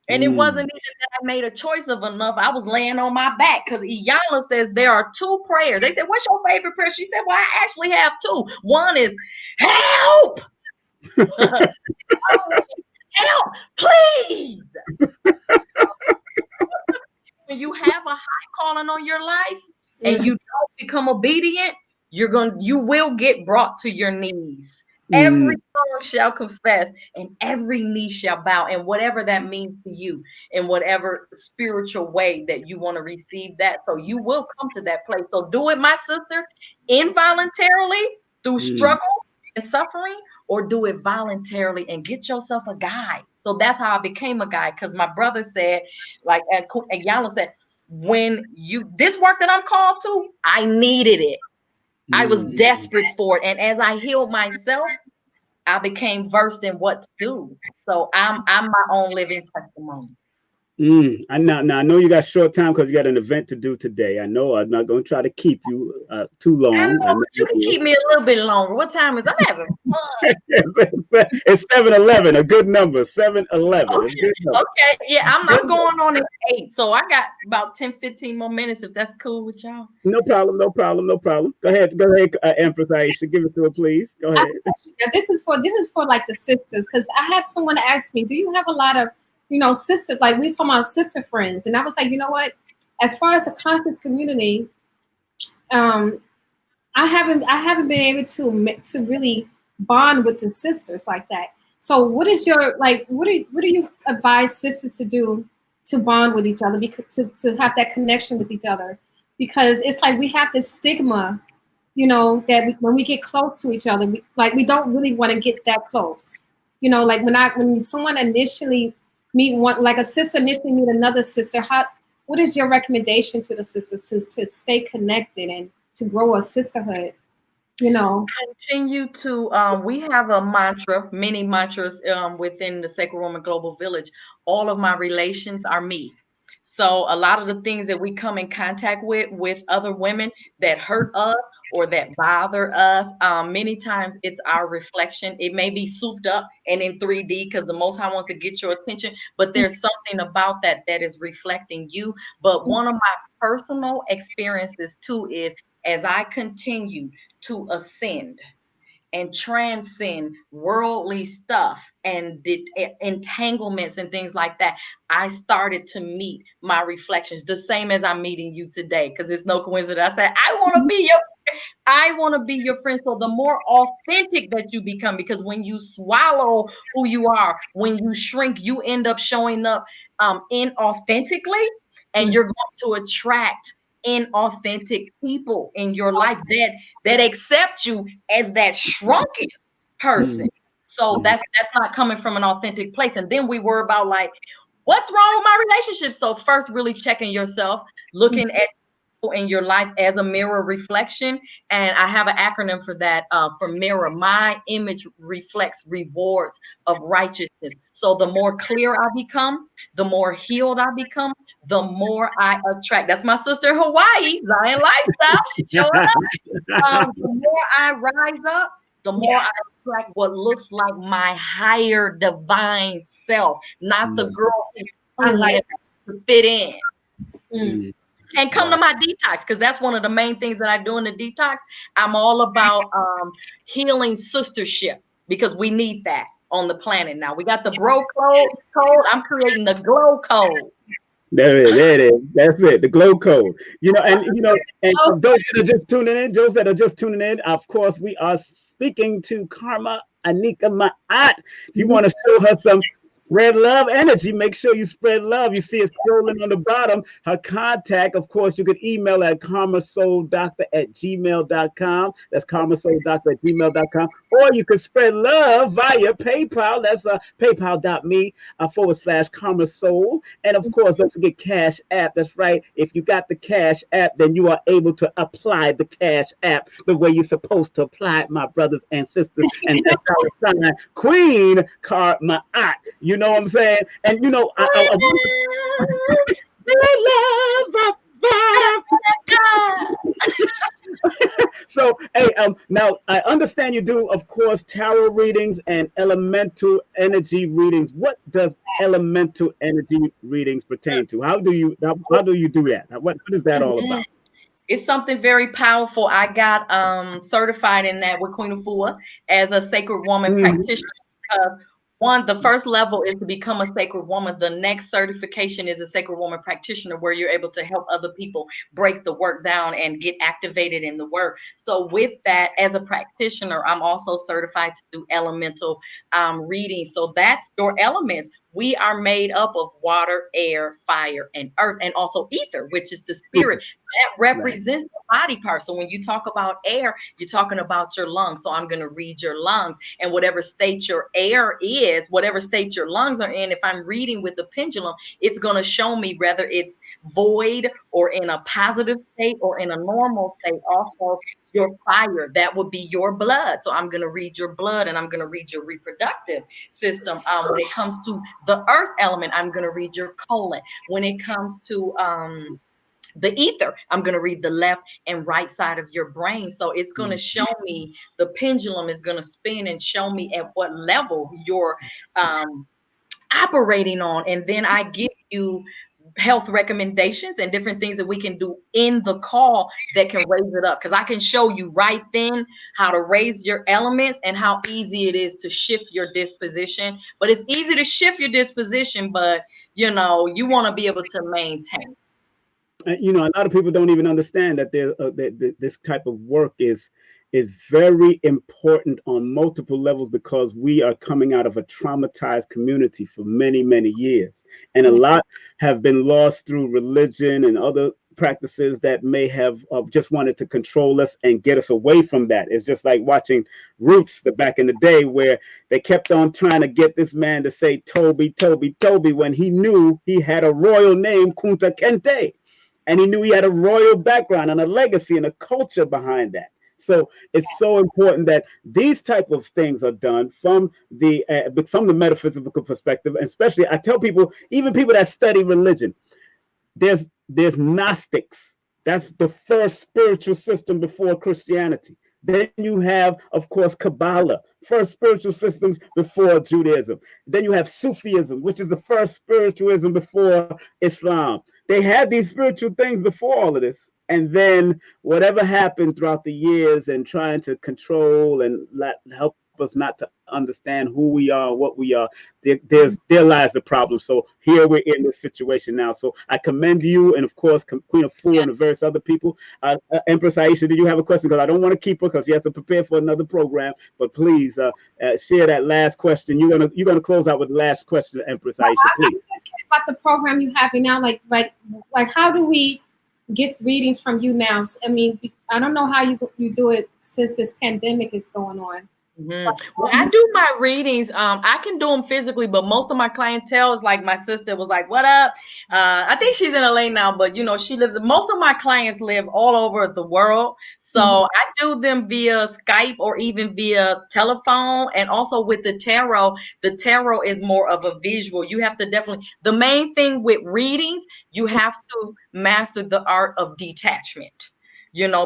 And it wasn't even that I made a choice of enough. I was laying on my back, because Iyanla says there are 2 prayers. They said, what's your favorite prayer? She said, well, I actually have 2. One is, help! Help, please! When you have a high calling on your life and you don't become obedient, you will get brought to your knees. Every tongue shall confess and every knee shall bow, and whatever that means to you, in whatever spiritual way that you want to receive that. So you will come to that place. So do it, my sister, involuntarily through struggle and suffering, or do it voluntarily and get yourself a guide. So that's how I became a guide, because my brother said, like Iyanla said, when this work that I'm called to, I needed it. I was desperate for it. And as I healed myself, I became versed in what to do. So I'm my own living testimony. I know you got short time because you got an event to do today. I know I'm not going to try to keep you too long. I know, but you can keep me a little bit longer. What time is it? I'm having fun. It's 7:11, a good number. 7:11. Okay. Yeah, I'm going on at 8. So I got about 10-15 more minutes, if that's cool with y'all. No problem. Go ahead, Empress Aisha. Give it to her, please. Go ahead. Now, this is for like the sisters, because I have someone ask me, do you have a lot of sisters, like we talking about sister friends? And I was like, you know what? As far as the conscious community, I haven't been able to really bond with the sisters like that. So what is your, like, what do you advise sisters to do to bond with each other, to have that connection with each other? Because it's like we have this stigma, that when we get close to each other, we don't really want to get that close. Like when someone initially like a sister initially meet another sister, what is your recommendation to the sisters to stay connected grow a sisterhood, you know. Continue to we have a mantra, many mantras within the Sacred Woman Global Village. All of my relations are me. So a lot of the things that we come in contact with other women that hurt us or that bother us, many times it's our reflection. It may be souped up and in 3D because the Most High wants to get your attention, but there's something about that that is reflecting you. But one of my personal experiences too is, as I continue to ascend and transcend worldly stuff and the entanglements and things like that, I started to meet my reflections the same as I'm meeting you today, because it's no coincidence. I said, I want to be your friend. So the more authentic that you become, because when you swallow who you are, when you shrink, you end up showing up inauthentically, and you're going to attract inauthentic people in your life that accept you as that shrunken person. So that's not coming from an authentic place. And then we worry about like, what's wrong with my relationship? So first, really checking yourself, looking at in your life as a mirror reflection. And I have an acronym for that, for mirror. My image reflects rewards of righteousness. So the more clear I become, the more healed I become, the more I attract. That's my sister in Hawaii, Zion Lifestyle. She's showing up. The more I rise up, the more I attract what looks like my higher divine self, not the girl who's like to fit in. And come to my detox, because that's one of the main things that I do in the detox. I'm all about healing sistership, because we need that on the planet now. We got the bro code. I'm creating the glow code. There it is. That's it. The glow code. And those that are just tuning in, of course, we are speaking to Anika Ma'at. If you want to show her some spread love energy, make sure you spread love. You see it scrolling on the bottom. Her contact, of course, you could email at KarmaSoulDoctor@gmail.com. That's KarmaSoulDoctor@gmail.com. Or you could spread love via PayPal. That's paypal.me/KarmaSoul. And of course, don't forget Cash App. That's right. If you got the Cash App, then you are able to apply the Cash App the way you're supposed to apply it, my brothers and sisters. And that's Queen Karma-At. You know what I'm saying? And so, hey, now I understand you do, of course, tarot readings and elemental energy readings. What does elemental energy readings pertain to? How do you do that? What is that all about? It's something very powerful. I got certified in that with Queen Afua as a sacred woman practitioner. The first level is to become a sacred woman. The next certification is a sacred woman practitioner, where you're able to help other people break the work down and get activated in the work. So with that, as a practitioner, I'm also certified to do elemental reading. So that's your elements. We are made up of water, air, fire, and earth, and also ether, which is the spirit that represents the body part. So when you talk about air, you're talking about your lungs. So I'm going to read your lungs, and whatever state your air is, whatever state your lungs are in, if I'm reading with the pendulum, it's going to show me whether it's void or in a positive state or in a normal state. Also, your fire, that would be your blood. So I'm going to read your blood, and I'm going to read your reproductive system. When it comes to the earth element, I'm going to read your colon. When it comes to the ether, I'm going to read the left and right side of your brain. So it's going to show me, the pendulum is going to spin and show me at what level you're operating on. And then I give you health recommendations and different things that we can do in the call that can raise it up, because I can show you right then how to raise your elements and how easy it is to shift your disposition. But it's easy to shift your disposition, but you want to be able to maintain. A lot of people don't even understand that this type of work is very important on multiple levels, because we are coming out of a traumatized community for many, many years. And a lot have been lost through religion and other practices that may have just wanted to control us and get us away from that. It's just like watching Roots back in the day, where they kept on trying to get this man to say Toby, Toby, Toby, when he knew he had a royal name, Kunta Kinte. And he knew he had a royal background and a legacy and a culture behind that. So it's so important that these type of things are done from the metaphysical perspective. And especially, I tell people, even people that study religion, there's Gnostics. That's the first spiritual system before Christianity. Then you have, of course, Kabbalah, first spiritual systems before Judaism. Then you have Sufism, which is the first spiritualism before Islam. They had these spiritual things before all of this. And then whatever happened throughout the years and trying to control and help us not to understand who we are, what we are, there lies the problem. So here we're in this situation now. So I commend you, and of course Queen Afua and the various other people. Empress Aisha, did you have a question? Because I don't want to keep her because she has to prepare for another program. But please share that last question. You're gonna close out with the last question, Empress Aisha. Please. I'm just curious about the program you have now. Like how do we get readings from you now? I mean, I don't know how you do it since this pandemic is going on. Well, I do my readings. I can do them physically, but most of my clientele is like my sister was like, "What up?" I think she's in LA now, but she lives. Most of my clients live all over the world, so I do them via Skype or even via telephone, and also with the tarot. The tarot is more of a visual. You have to definitely. The main thing with readings, you have to master the art of detachment.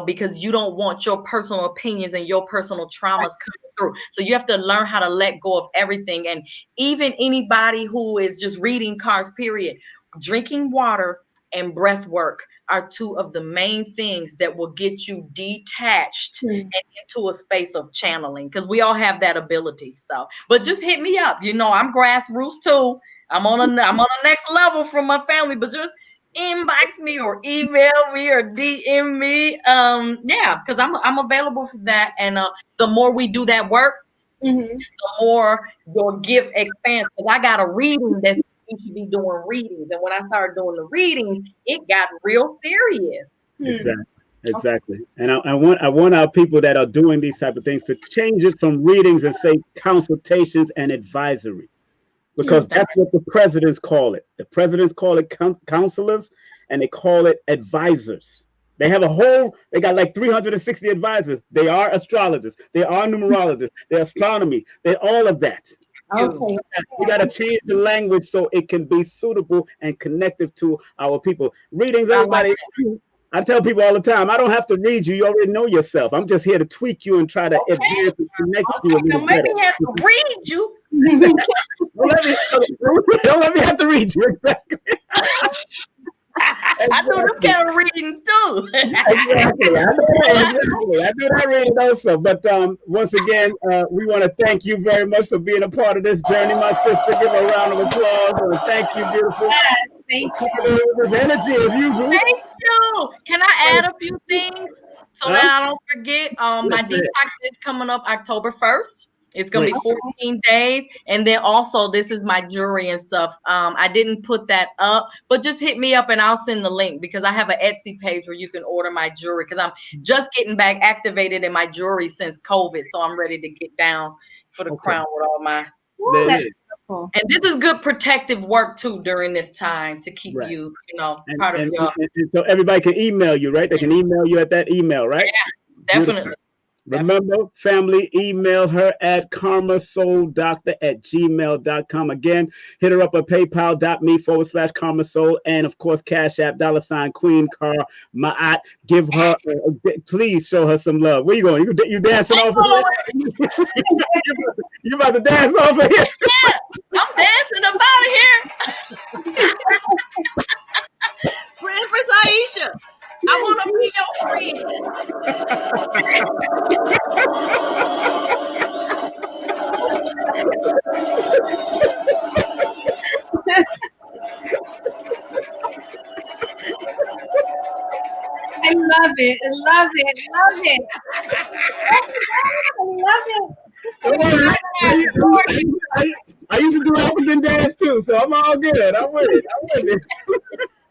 Because you don't want your personal opinions and your personal traumas coming through. So you have to learn how to let go of everything. And even anybody who is just reading cards, period, drinking water and breath work are two of the main things that will get you detached and into a space of channeling, because we all have that ability. So, but just hit me up. I'm grassroots too. I'm on the next level from my family, but just inbox me or email me or DM me. Because I'm available for that. And the more we do that work, the more your gift expands. Because I got a reading that's you should be doing readings. And when I started doing the readings, it got real serious. Exactly. And I want our people that are doing these type of things to change it from readings and say consultations and advisory. Because that's what the presidents call it. The presidents call it counselors, and they call it advisors. They got like 360 advisors. They are astrologers. They are numerologists. They're astronomy. They're all of that. Okay. We got to change the language so it can be suitable and connective to our people. Readings, everybody. I tell people all the time, I don't have to read you. You already know yourself. I'm just here to tweak you and try to advance and connect you a little better. Maybe have to read you. Don't let me have to read you. Exactly. I do them kind of readings too. Exactly. I do that reading also. But once again, we want to thank you very much for being a part of this journey, my sister. Give her a round of applause. And thank you, beautiful. Yes, thank you. This energy as usual. Thank you. Can I add a few things so that I don't forget? My detox is coming up October 1st. It's going to be 14 days. And then also, this is my jewelry and stuff. I didn't put that up, but just hit me up and I'll send the link, because I have an Etsy page where you can order my jewelry, because I'm just getting back activated in my jewelry since COVID. So I'm ready to get down for the crown with all my. And this is good protective work too during this time to keep you, part of your. And so everybody can email you, right? They can email you at that email, right? Yeah, definitely. Beautiful. Remember, family, email her at KarmaSoulDoctor@gmail.com. Again, hit her up at paypal.me/KarmaSoul. And of course, Cash App, $Queen Karmaat. Give her, please show her some love. Where you going? You dancing off of here? You about to dance off of here? Yeah, I'm dancing up out of here. Princess Aisha, I want to be your friend. I love it. I love it. Love it. I love it. I used to do African dance too, so I'm all good. I'm with it.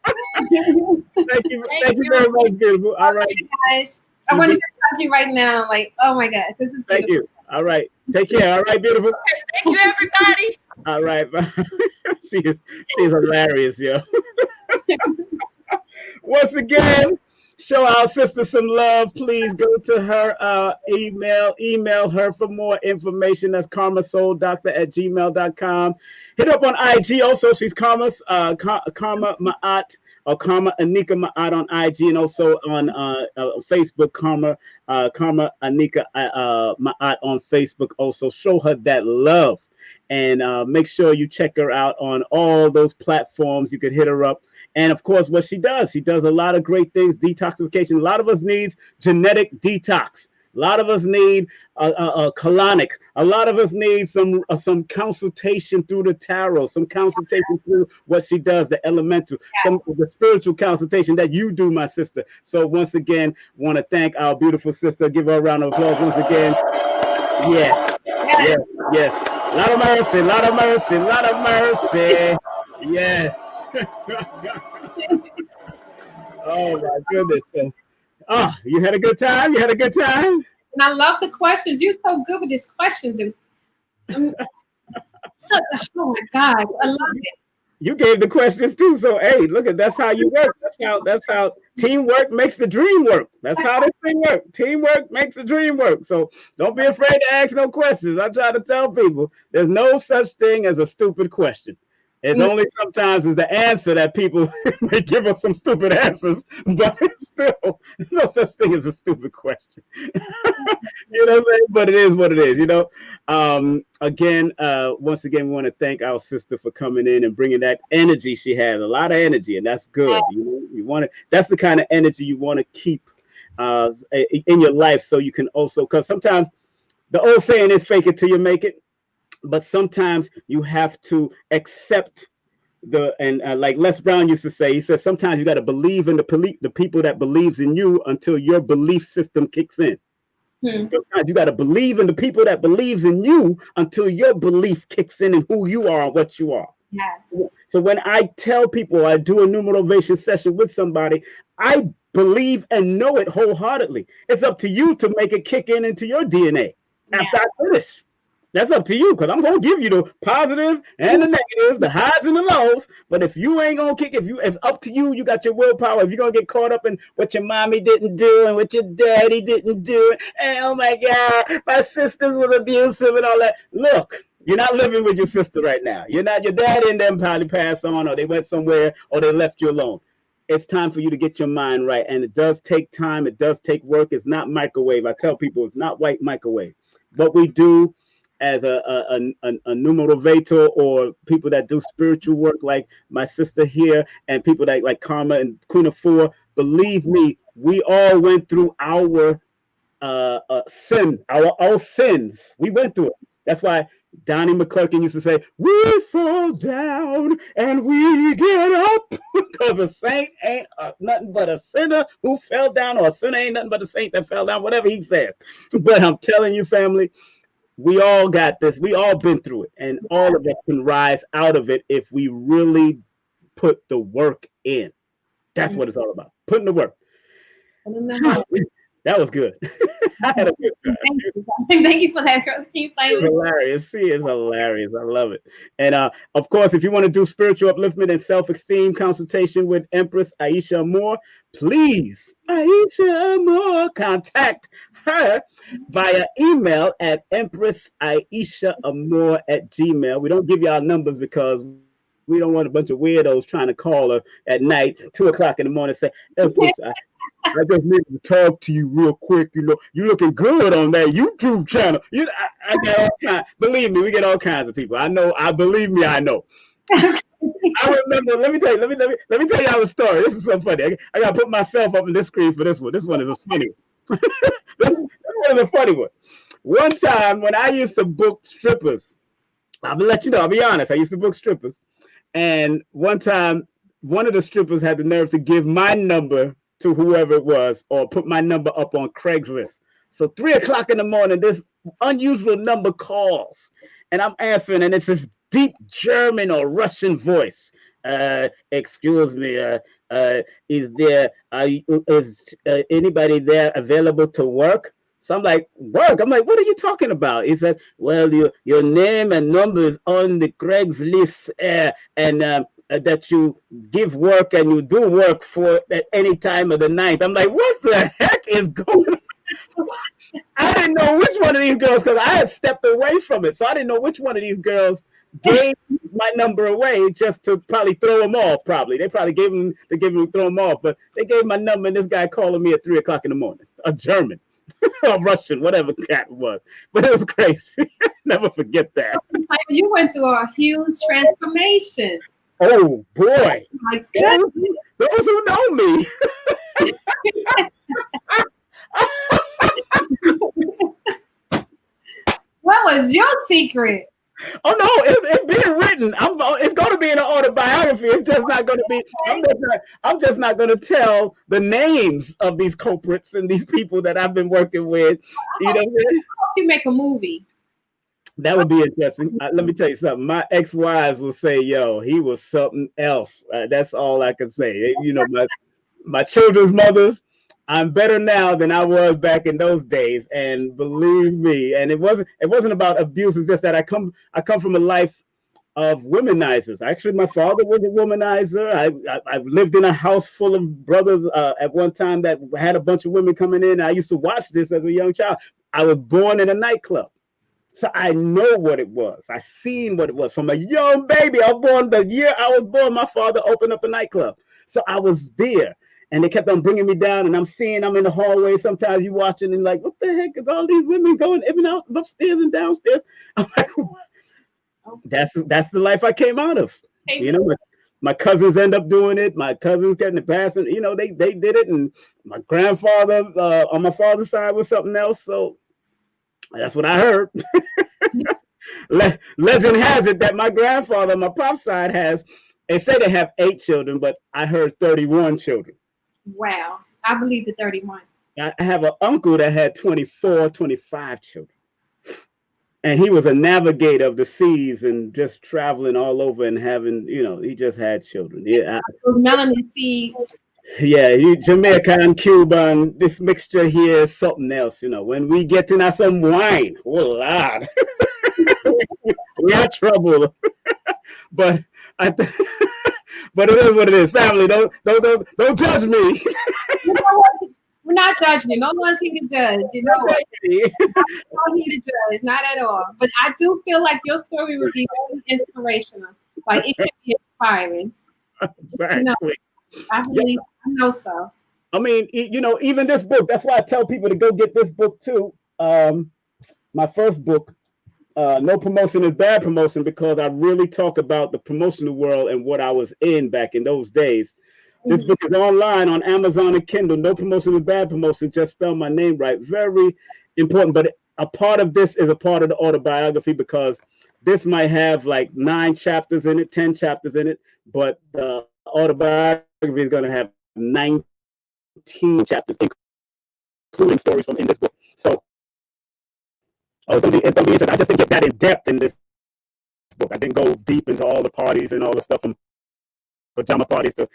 Thank you very much, beautiful. All right, guys. I want to just talk to you right now. Like, oh my gosh, this is beautiful. Thank you. All right, take care. All right, beautiful. Thank you, everybody. All right, she is hilarious, yo. Once again, show our sister some love. Please go to her email her for more information. That's KarmaSoulDoctor@gmail.com. Hit up on IG also. She's Karma Ma'at or Karma Anika Ma'at on IG, and also on Facebook, Karma Anika Ma'at on Facebook. Also show her that love. And make sure you check her out on all those platforms. You could hit her up. And of course, what she does a lot of great things, detoxification. A lot of us needs genetic detox. A lot of us need a colonic. A lot of us need some consultation through the tarot, some consultation through what she does, the elemental, some of the spiritual consultation that you do, my sister. So once again, want to thank our beautiful sister. Give her a round of applause once again. Yes, yes, yes. A lot of mercy, a lot of mercy, a lot of mercy. Yes. Oh my goodness. Oh, you had a good time? You had a good time? And I love the questions. You're so good with these questions. And oh my God, I love it. You gave the questions too. So hey, look at that's how you work. That's how teamwork makes the dream work. That's how this thing works. Teamwork makes the dream work. So don't be afraid to ask no questions. I try to tell people there's no such thing as a stupid question. It's only sometimes is the answer that people may give us some stupid answers, but it's still, there's no such thing as a stupid question. You know what I'm saying? But it is what it is, you know. Again, once again, we want to thank our sister for coming in and bringing that energy she has, a lot of energy, and that's good. You want to, that's the kind of energy you want to keep in your life, so you can also, because sometimes the old saying is fake it till you make it. But sometimes you have to accept like Les Brown used to say, he said, sometimes you got to believe in the people that believes in you until your belief system kicks in. Sometimes you got to believe in the people that believes in you until your belief kicks in who you are and what you are. Yes. So when I tell people I do a new motivation session with somebody, I believe and know it wholeheartedly. It's up to you to make it kick in into your DNA after I finish. That's up to you, because I'm going to give you the positive and the negative, the highs and the lows. But if you ain't going to kick, it's up to you. You got your willpower. If you're going to get caught up in what your mommy didn't do and what your daddy didn't do, and oh my God, my sisters was abusive and all that. Look, you're not living with your sister right now. You're not, your daddy and them probably passed on, or they went somewhere, or they left you alone. It's time for you to get your mind right. And it does take time. It does take work. It's not microwave. I tell people it's not white microwave. What we do as a new motivator, or people that do spiritual work like my sister here, and people that like Karma and Queen Afua, believe me, we all went through our sin, our sins. We went through it. That's why Donnie McClurkin used to say, we fall down and we get up, because a saint ain't nothing but a sinner who fell down, or a sinner ain't nothing but a saint that fell down, whatever he says. But I'm telling you, family, we all got this. We all been through it, and all of us can rise out of it if we really put the work in. That's what it's all about, putting the work. That was good. I had a good time. Thank you for that. It's hilarious. See, it's hilarious. I love it. And of course, if you want to do spiritual upliftment and self-esteem consultation with Empress Aisha Moore, please, Aisha Moore, contact her via email at empressaishaamore@gmail. We don't give you our numbers because we don't want a bunch of weirdos trying to call her at night, 2 o'clock in the morning, and say, Empress, I just need to talk to you real quick. You know, you're looking good on that YouTube channel. I get all kinds. Believe me, we get all kinds of people. I know. Believe me, I know. I remember. Let me tell you our story. This is so funny. I gotta put myself up in this screen for this one. This one is a funny one. This one is a funny one. One time when I used to book strippers, I'll let you know. I'll be honest. I used to book strippers, and one time one of the strippers had the nerve to give my number to whoever it was, or put my number up on Craigslist. So 3 o'clock in the morning, this unusual number calls, and I'm answering, and it's this deep German or Russian voice. Excuse me, is anybody there available to work? So I'm like, work? I'm like, what are you talking about? He said, well, your name and number is on the Craigslist, and that you give work and you do work for at any time of the night. I'm like, what the heck is going on? I didn't know which one of these girls, because I had stepped away from it. So I didn't know which one of these girls gave my number away just to probably throw them off. Probably they probably gave him to give him throw them off, but they gave my number, and this guy calling me at 3:00 in the morning, a German, a Russian, whatever cat it was. But it was crazy. Never forget that. You went through a huge transformation. Oh boy! My goodness. Those who know me. What was your secret? Oh no, it's being written. It's going to be in an autobiography. It's just not going to be. I'm just not going to tell the names of these culprits and these people that I've been working with. You know what I'm saying? I hope you make a movie. That would be interesting. Let me tell you something. My ex-wives will say, "Yo, he was something else." That's all I can say. You know, my children's mothers. I'm better now than I was back in those days, and believe me. And it wasn't about abuse. It's just that I come from a life of womanizers. Actually, my father was a womanizer. I lived in a house full of brothers at one time that had a bunch of women coming in. I used to watch this as a young child. I was born in a nightclub. So I know what it was. I seen what it was from a young baby. I was born the year I was born. My father opened up a nightclub. So I was there, and they kept on bringing me down, and I'm in the hallway. Sometimes you watching and like, what the heck is all these women going in and out upstairs and downstairs? I'm like, that's the life I came out of. You know, my cousins end up doing it. My cousins getting the pass, and you know, they did it. And my grandfather on my father's side was something else. So that's what I heard. Legend has it that my grandfather on my pop's side they say they have 8 children, but I heard 31 children. Wow. I believe the 31. I have an uncle that had 24, 25 children. And he was a navigator of the seas and just traveling all over and having, you know, he just had children. Yeah. Those melanin seeds. Yeah, Jamaican, Cuban, this mixture here is something else, you know. When we get in some wine, oh Lord, we are trouble. But but it is what it is. Family, don't judge me. You know what? We're not judging you. No one's here to judge. You know, not here to judge, not at all. But I do feel like your story would be very inspirational. Like it can be inspiring. Exactly. You know, I know so. I mean, you know, even this book. That's why I tell people to go get this book too. My first book, No Promotion is Bad Promotion, because I really talk about the promotional world and what I was in back in those days. This book is online on Amazon and Kindle. No Promotion is Bad Promotion. Just spell my name right. Very important. But a part of this is a part of the autobiography, because this might have like 9 chapters in it, 10 chapters in it. But the autobiography is going to have 19 chapters, including stories from in this book. So it's going to be interesting. I just didn't get that in depth in this book. I didn't go deep into all the parties and all the stuff, from pajama parties to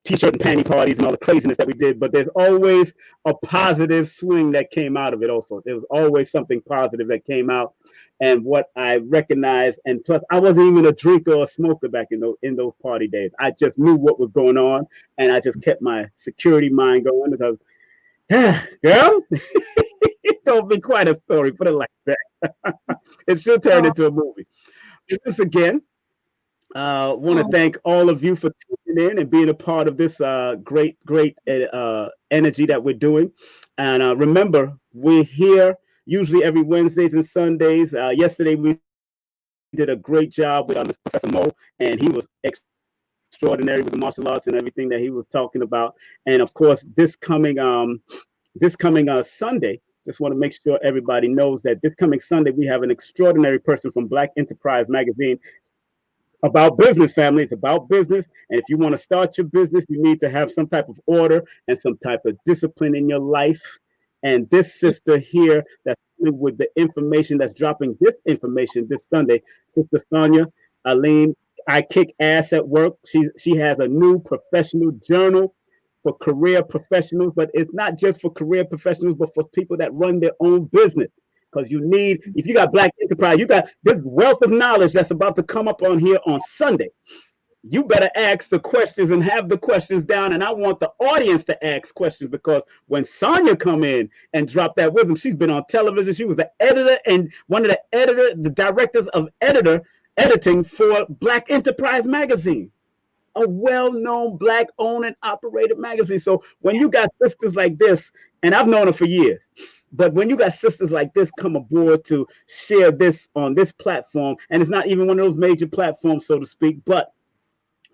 t-shirt and panty parties and all the craziness that we did. But there's always a positive swing that came out of it also. There was always something positive that came out. And what I recognized, and plus I wasn't even a drinker or a smoker back in those party days. I just knew what was going on, and I just kept my security mind going, because, girl, it don't be quite a story, put it like that. It should turn into a movie. Once again, want to thank all of you for tuning in and being a part of this great energy that we're doing. And remember, we're here usually every Wednesdays and Sundays. Yesterday, we did a great job with Professor Mo, and he was extraordinary with the martial arts and everything that he was talking about. And of course, this coming Sunday, just want to make sure everybody knows that this coming Sunday, we have an extraordinary person from Black Enterprise Magazine. About business, family. It's about business. And if you want to start your business, you need to have some type of order and some type of discipline in your life. And this sister here that's with the information, that's dropping this information this Sunday, Sister Sonia Aline, I kick ass at work. She has a new professional journal for career professionals, but it's not just for career professionals, but for people that run their own business. Because if you got Black Enterprise, you got this wealth of knowledge that's about to come up on here on Sunday. you better ask the questions and have the questions down. And I want the audience to ask questions, because when Sonia come in and drop that wisdom, she's been on television. She was the editor and the directors of editing for Black Enterprise magazine, a well-known Black owned and operated magazine. So when you got sisters like this, and I've known her for years, but when you got sisters like this come aboard to share this on this platform, and it's not even one of those major platforms, so to speak, but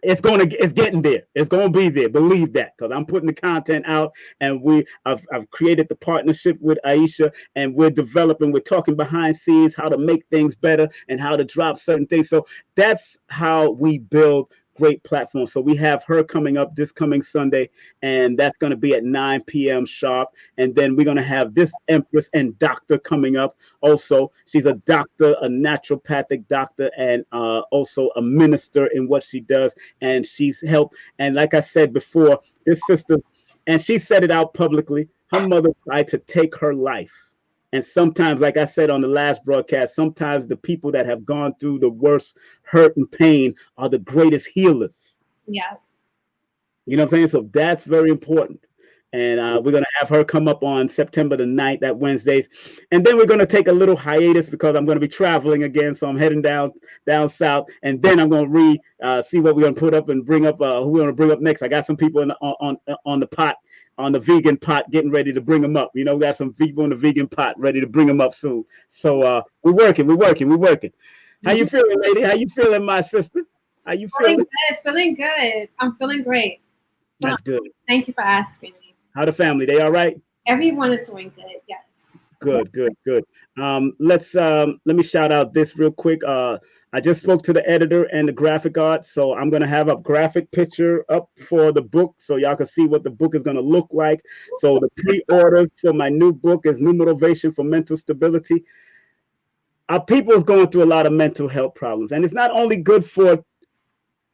it's getting there. It's gonna be there. Believe that, because I'm putting the content out, and I've created the partnership with Aisha, and we're talking behind scenes how to make things better and how to drop certain things. So that's how we build great platforms. So we have her coming up this coming Sunday, and that's going to be at 9 p.m. sharp. And then we're going to have this Empress and Doctor coming up also. She's a doctor, a naturopathic doctor, and also a minister in what she does. And she's helped. And like I said before, this sister, and she said it out publicly, her mother tried to take her life. And sometimes, like I said on the last broadcast, sometimes the people that have gone through the worst hurt and pain are the greatest healers. Yeah. You know what I'm saying? So that's very important. And we're going to have her come up on September the 9th, that Wednesdays. And then we're going to take a little hiatus because I'm going to be traveling again. So I'm heading down south. And then I'm going to see what we're going to put up and bring up, who we're going to bring up next. I got some people on the pot. On the vegan pot, getting ready to bring them up. You know, we got some people on the vegan pot ready to bring them up soon. So we're working. How you feeling, lady? How you feeling, my sister? How you feeling? Feeling good. I'm feeling great. That's good. Thank you for asking me. How the family? They all right? Everyone is doing good. Yes. Good. Let me shout out this real quick. I just spoke to the editor and the graphic art, so I'm going to have a graphic picture up for the book so y'all can see what the book is going to look like. So the pre-order for my new book is New Motivation for Mental Stability. Our people is going through a lot of mental health problems, and it's not only good for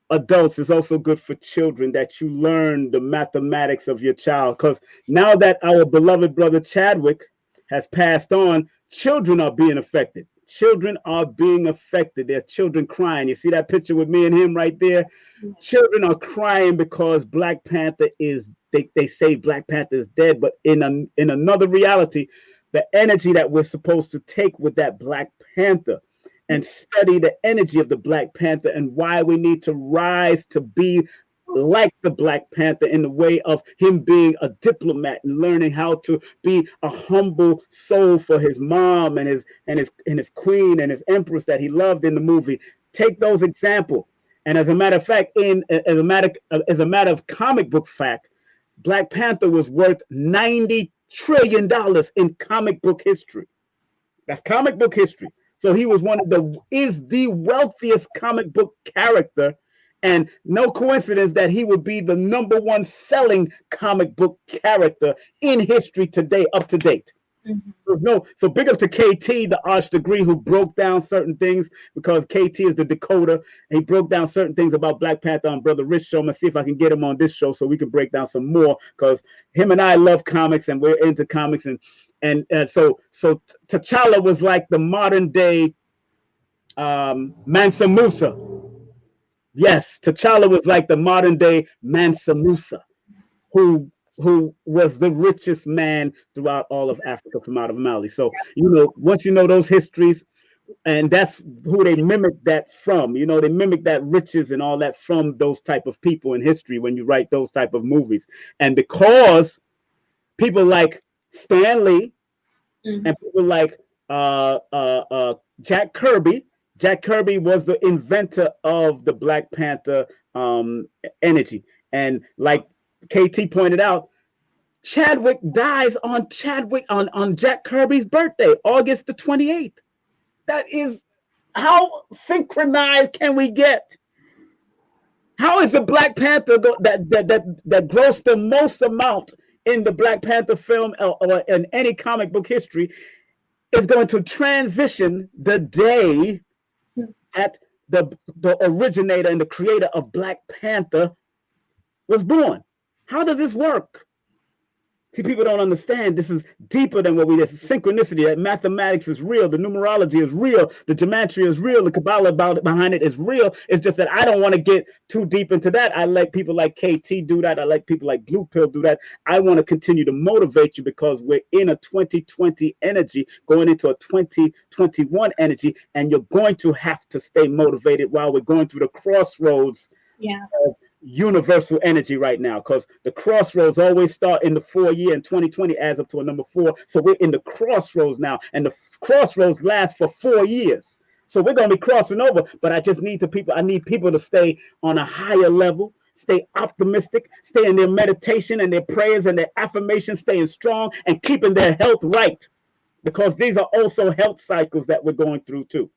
adults, it's also good for children that you learn the mathematics of your child, because now that our beloved brother Chadwick has passed on, children are being affected. Children are being affected. There are children crying. You see that picture with me and him right there? Children are crying because Black Panther is, they say Black Panther is dead, but in another reality, the energy that we're supposed to take with that Black Panther and study the energy of the Black Panther and why we need to rise to be like the Black Panther in the way of him being a diplomat and learning how to be a humble soul for his mom and his queen and his empress that he loved in the movie. Take those examples. And as a matter of fact, as a matter of comic book fact, Black Panther was worth $90 trillion in comic book history. That's comic book history. So he was the wealthiest comic book character. And no coincidence that he would be the #1 selling comic book character in history today, up to date. Mm-hmm. So big up to KT, the arch degree, who broke down certain things, because KT is the decoder. He broke down certain things about Black Panther on Brother Rich show. I'm gonna see if I can get him on this show so we can break down some more, because him and I love comics and we're into comics. And so T'Challa was like the modern day Mansa Musa. Yes, T'Challa was like the modern day Mansa Musa, who was the richest man throughout all of Africa from out of Mali. So, once you know those histories, and that's who they mimic that from, they mimic that riches and all that from those type of people in history when you write those type of movies. And because people like Stan Lee and people like Jack Kirby was the inventor of the Black Panther energy. And like KT pointed out, Chadwick dies on Jack Kirby's birthday, August the 28th. That is, how synchronized can we get? How is the Black Panther that grossed the most amount in the Black Panther film or in any comic book history is going to transition the day that the originator and the creator of Black Panther was born? How does this work? See, people don't understand this is deeper than what we did. Synchronicity, that mathematics is real, the numerology is real, the gematria is real, the Kabbalah behind it is real. It's just that I don't want to get too deep into that. I let people like KT do that. I let people like Blue Pill do that. I want to continue to motivate you because we're in a 2020 energy, going into a 2021 energy, and you're going to have to stay motivated while we're going through the crossroads. Yeah. Of universal energy right now, because the crossroads always start in the 4 year, and 2020 adds up to a number 4. So we're in the crossroads now, and the crossroads last for 4 years. So we're going to be crossing over, but I just need I need people to stay on a higher level, stay optimistic, stay in their meditation and their prayers and their affirmations, staying strong and keeping their health right, because these are also health cycles that we're going through too.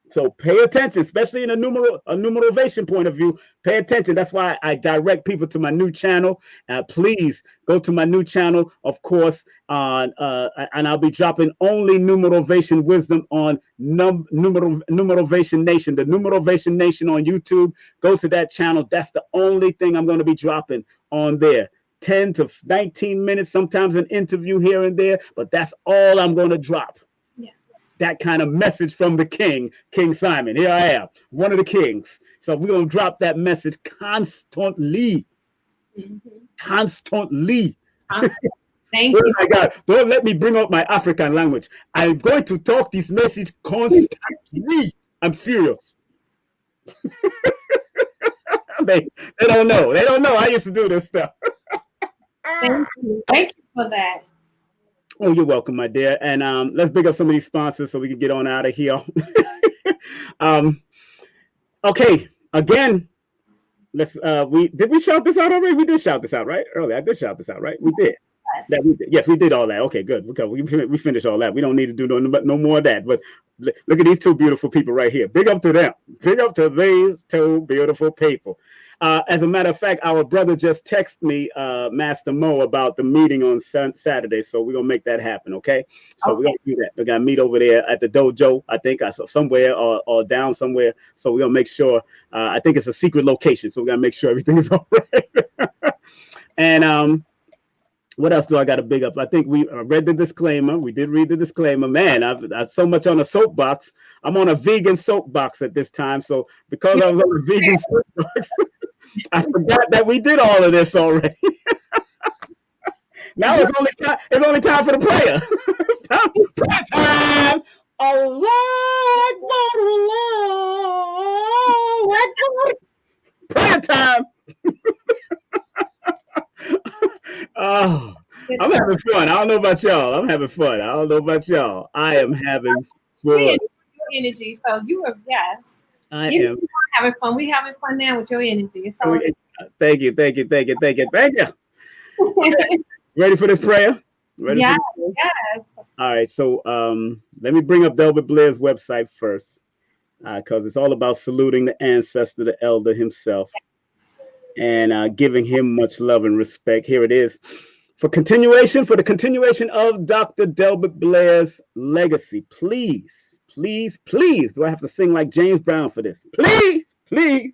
So pay attention, especially in a numerovation point of view. Pay attention. That's why I direct people to my new channel. Please go to my new channel, of course, and I'll be dropping only numerovation wisdom on Numerovation Nation, the Numerovation Nation on YouTube. Go to that channel. That's the only thing I'm going to be dropping on there. 10 to 19 minutes, sometimes an interview here and there, but that's all I'm going to drop. That kind of message from the king, King Simon. Here I am, one of the kings. So we're going to drop that message constantly. Constantly. Thank you. Oh my God. Don't let me bring up my African language. I'm going to talk this message constantly. I'm serious. They don't know. They don't know I used to do this stuff. Thank you. Thank you for that. Oh, you're welcome, my dear. And let's big up some of these sponsors so we can get on out of here. Okay, again, let's did we shout this out already? We did shout this out, right? Earlier, I did shout this out, right? We did. Yes. Yes, we did all that. Okay, good. Okay, we finished all that. We don't need to do no more of that. But look at these two beautiful people right here. Big up to them. Big up to these two beautiful people. As a matter of fact, our brother just texted me, Master Mo, about the meeting on Saturday. So we're going to make that happen, okay? So we're going to do that. We're going to meet over there at the dojo, I think, somewhere or down somewhere. So we're going to make sure, I think it's a secret location. So we're going to make sure everything is all right. And what else do I got to big up? I think we read the disclaimer. We did read the disclaimer. Man, I've so much on a soapbox. I'm on a vegan soapbox at this time. So because I was on a vegan soapbox, I forgot that we did all of this already. Now it's only time for the prayer. Prayer time. Allah Akbar. Prayer time. Oh, I'm having fun. I don't know about y'all. I'm having fun. I don't know about y'all. I am having fun. Your energy. So you are, yes. I am having fun. We having fun now with your energy. So thank you. Ready for this prayer? Ready? Yes. All right. So let me bring up Delbert Blair's website first, because it's all about saluting the ancestor, the elder himself, and giving him much love and respect. Here it is. For the continuation of Dr. Delbert Blair's legacy, please, do I have to sing like James Brown for this? Please, please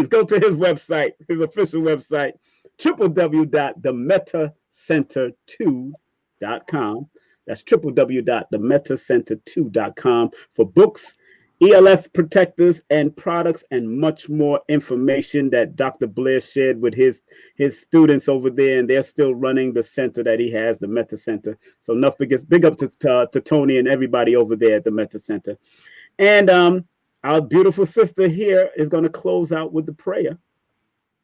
go to his website, his official website, www.themetacenter2.com. That's www.themetacenter2.com for books, ELF protectors and products, and much more information that Dr. Blair shared with his students over there, and they're still running the center that he has, the Meta Center. So enough big up to Tony and everybody over there at the Meta Center. And our beautiful sister here is going to close out with the prayer,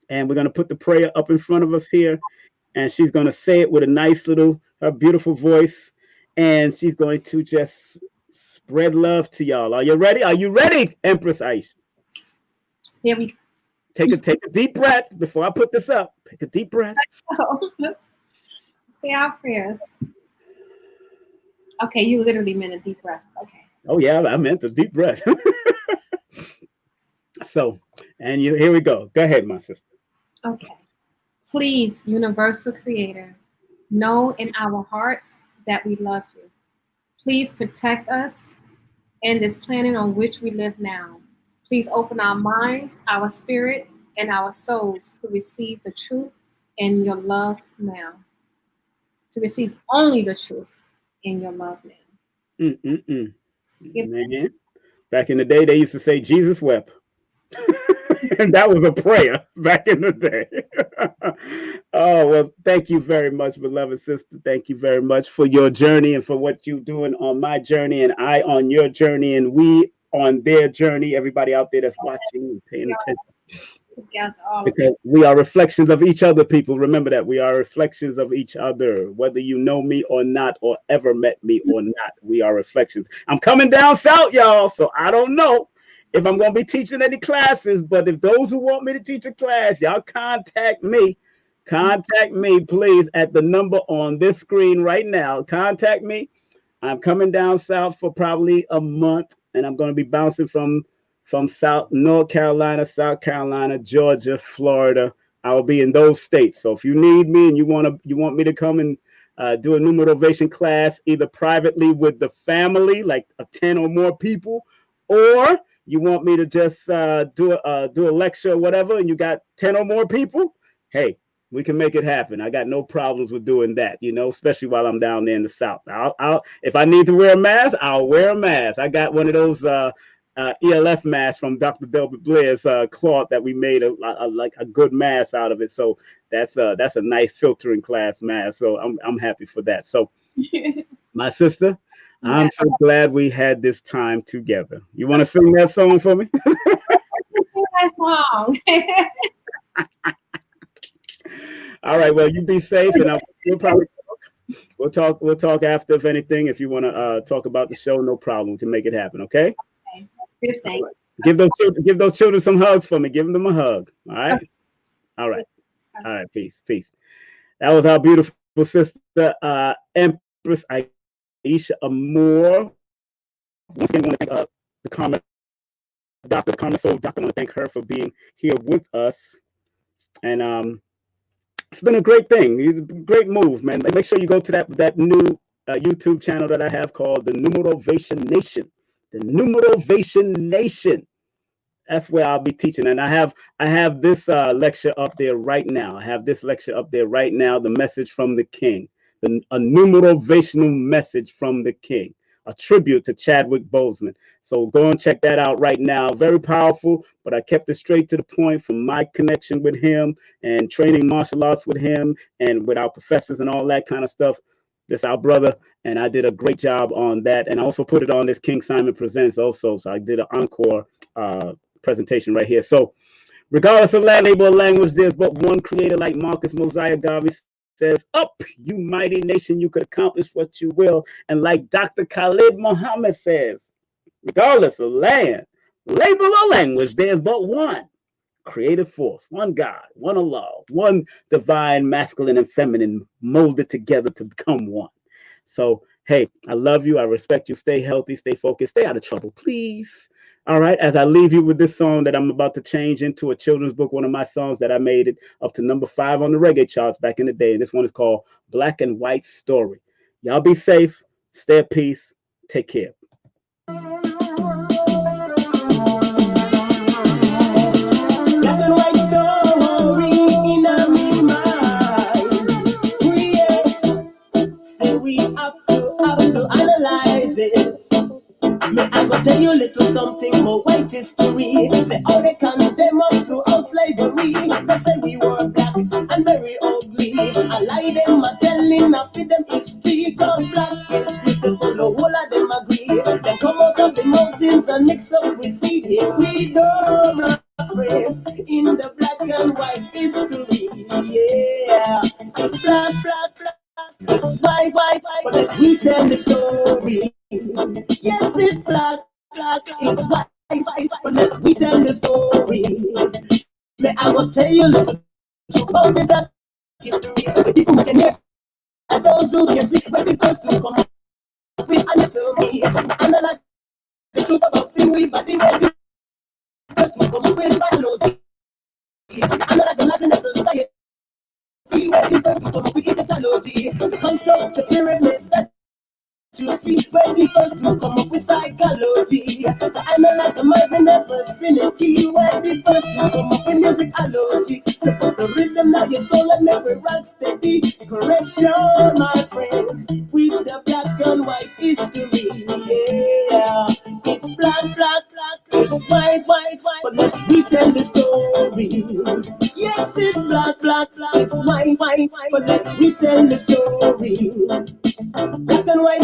and we're going to put the prayer up in front of us here, and she's going to say it with a nice little, her beautiful voice, and she's going to just spread love to y'all. Are you ready? Are you ready, Empress Aisha? Here we go. Take a deep breath before I put this up. Take a deep breath. Let's say our prayers. Okay, you literally meant a deep breath. Okay. Oh yeah, I meant a deep breath. So, and here we go. Go ahead, my sister. Okay. Please, Universal Creator, know in our hearts that we love you. Please protect us and this planet on which we live now. Please open our minds, our spirit, and our souls to receive the truth in your love now. To receive only the truth in your love now. Man, back in the day, they used to say Jesus wept. And that was a prayer back in the day. Oh, well, thank you very much, beloved sister. Thank you very much for your journey and for what you're doing on my journey, and I on your journey, and we on their journey. Everybody out there that's watching and paying attention. Together, all of Because we are reflections of each other, people. Remember that we are reflections of each other, whether you know me or not, or ever met me or not. We are reflections. I'm coming down south, y'all, so I don't know if I'm going to be teaching any classes, but if those who want me to teach a class, y'all contact me. Contact me, please, at the number on this screen right now. Contact me. I'm coming down south for probably a month, and I'm going to be bouncing from North Carolina, South Carolina, Georgia, Florida. I will be in those states. So if you need me and you want me to come and do a new motivation class, either privately with the family, like 10 or more people, or you want me to just do a lecture or whatever, and you got 10 or more people, hey, we can make it happen. I got no problems with doing that, especially while I'm down there in the South. I'll if I need to wear a mask, I'll wear a mask. I got one of those ELF masks from Dr. Delbert Blair's cloth that we made like a good mask out of it. So that's a nice filtering class mask. So I'm happy for that. So my sister, yeah. I'm so glad we had this time together. You want to sing that song for me? that song. All right. Well, you be safe, and we'll probably talk. We'll talk after, if anything. If you want to talk about the show, no problem. We can make it happen. Okay. Good, thanks. Right. Give those children some hugs for me. Give them a hug. All right. Okay. All right. All right. Peace. That was our beautiful sister, Empress Aisha Amore. Once again, I want to thank the KarmaSoulDoctor. I want to thank her for being here with us. And it's been a great thing. It's a great move, man. Make sure you go to that new YouTube channel that I have called the Numerovation Nation. The Numerovation Nation. That's where I'll be teaching. And I have this lecture up there right now. The message from the King. A numerovational message from the King. A tribute to Chadwick Boseman. So go and check that out right now. Very powerful, but I kept it straight to the point from my connection with him and training martial arts with him and with our professors and all that kind of stuff. This our brother, and I did a great job on that. And I also put it on this King Simon Presents also. So I did an encore presentation right here. So regardless of land, label, or language, there's but one creator, like Marcus Mosiah Garvey says, up, you mighty nation, you could accomplish what you will. And like Dr. Khalid Muhammad says, regardless of land, label, or language, there's but one creative force, one God, one Allah, one divine masculine and feminine molded together to become one. So, hey, I love you. I respect you. Stay healthy, stay focused, stay out of trouble, please. All right, as I leave you with this song that I'm about to change into a children's book, one of my songs that I made it up to number 5 on the reggae charts back in the day. And this one is called Black and White Story. Y'all be safe, stay at peace, take care. I go tell you a little something more white history. Say how they condemn us throughout slavery. They say we were black and very ugly. I lie them a telling of them history. Cause black is beautiful, the whole of them agree. Then come out of the mountains and mix up with feet. Here we go, praise in the black and white history. Yeah, it's black, it's white, but let me tell the story. Yes, it's black, it's white, but let me tell the story. May I will tell you little about the black history. The people who can hear, and those who can see, when the first to come with and tell me, and I like the truth about things we but in the first to come with biology. And I like the Latin society. We were the first to come with technology. Construct the pyramid that to see when the first to come up with psychology. I'm like a man never finicky. When the first to come up with musicology, to put the rhythm of your soul and make it rock steady. Correction, my friend, with the black and white history. Yeah, it's black, black, black, it's white, white, white. But let's retell the story. Yes, it's black, black, black, it's white, white, white. But let's retell the story. Black and white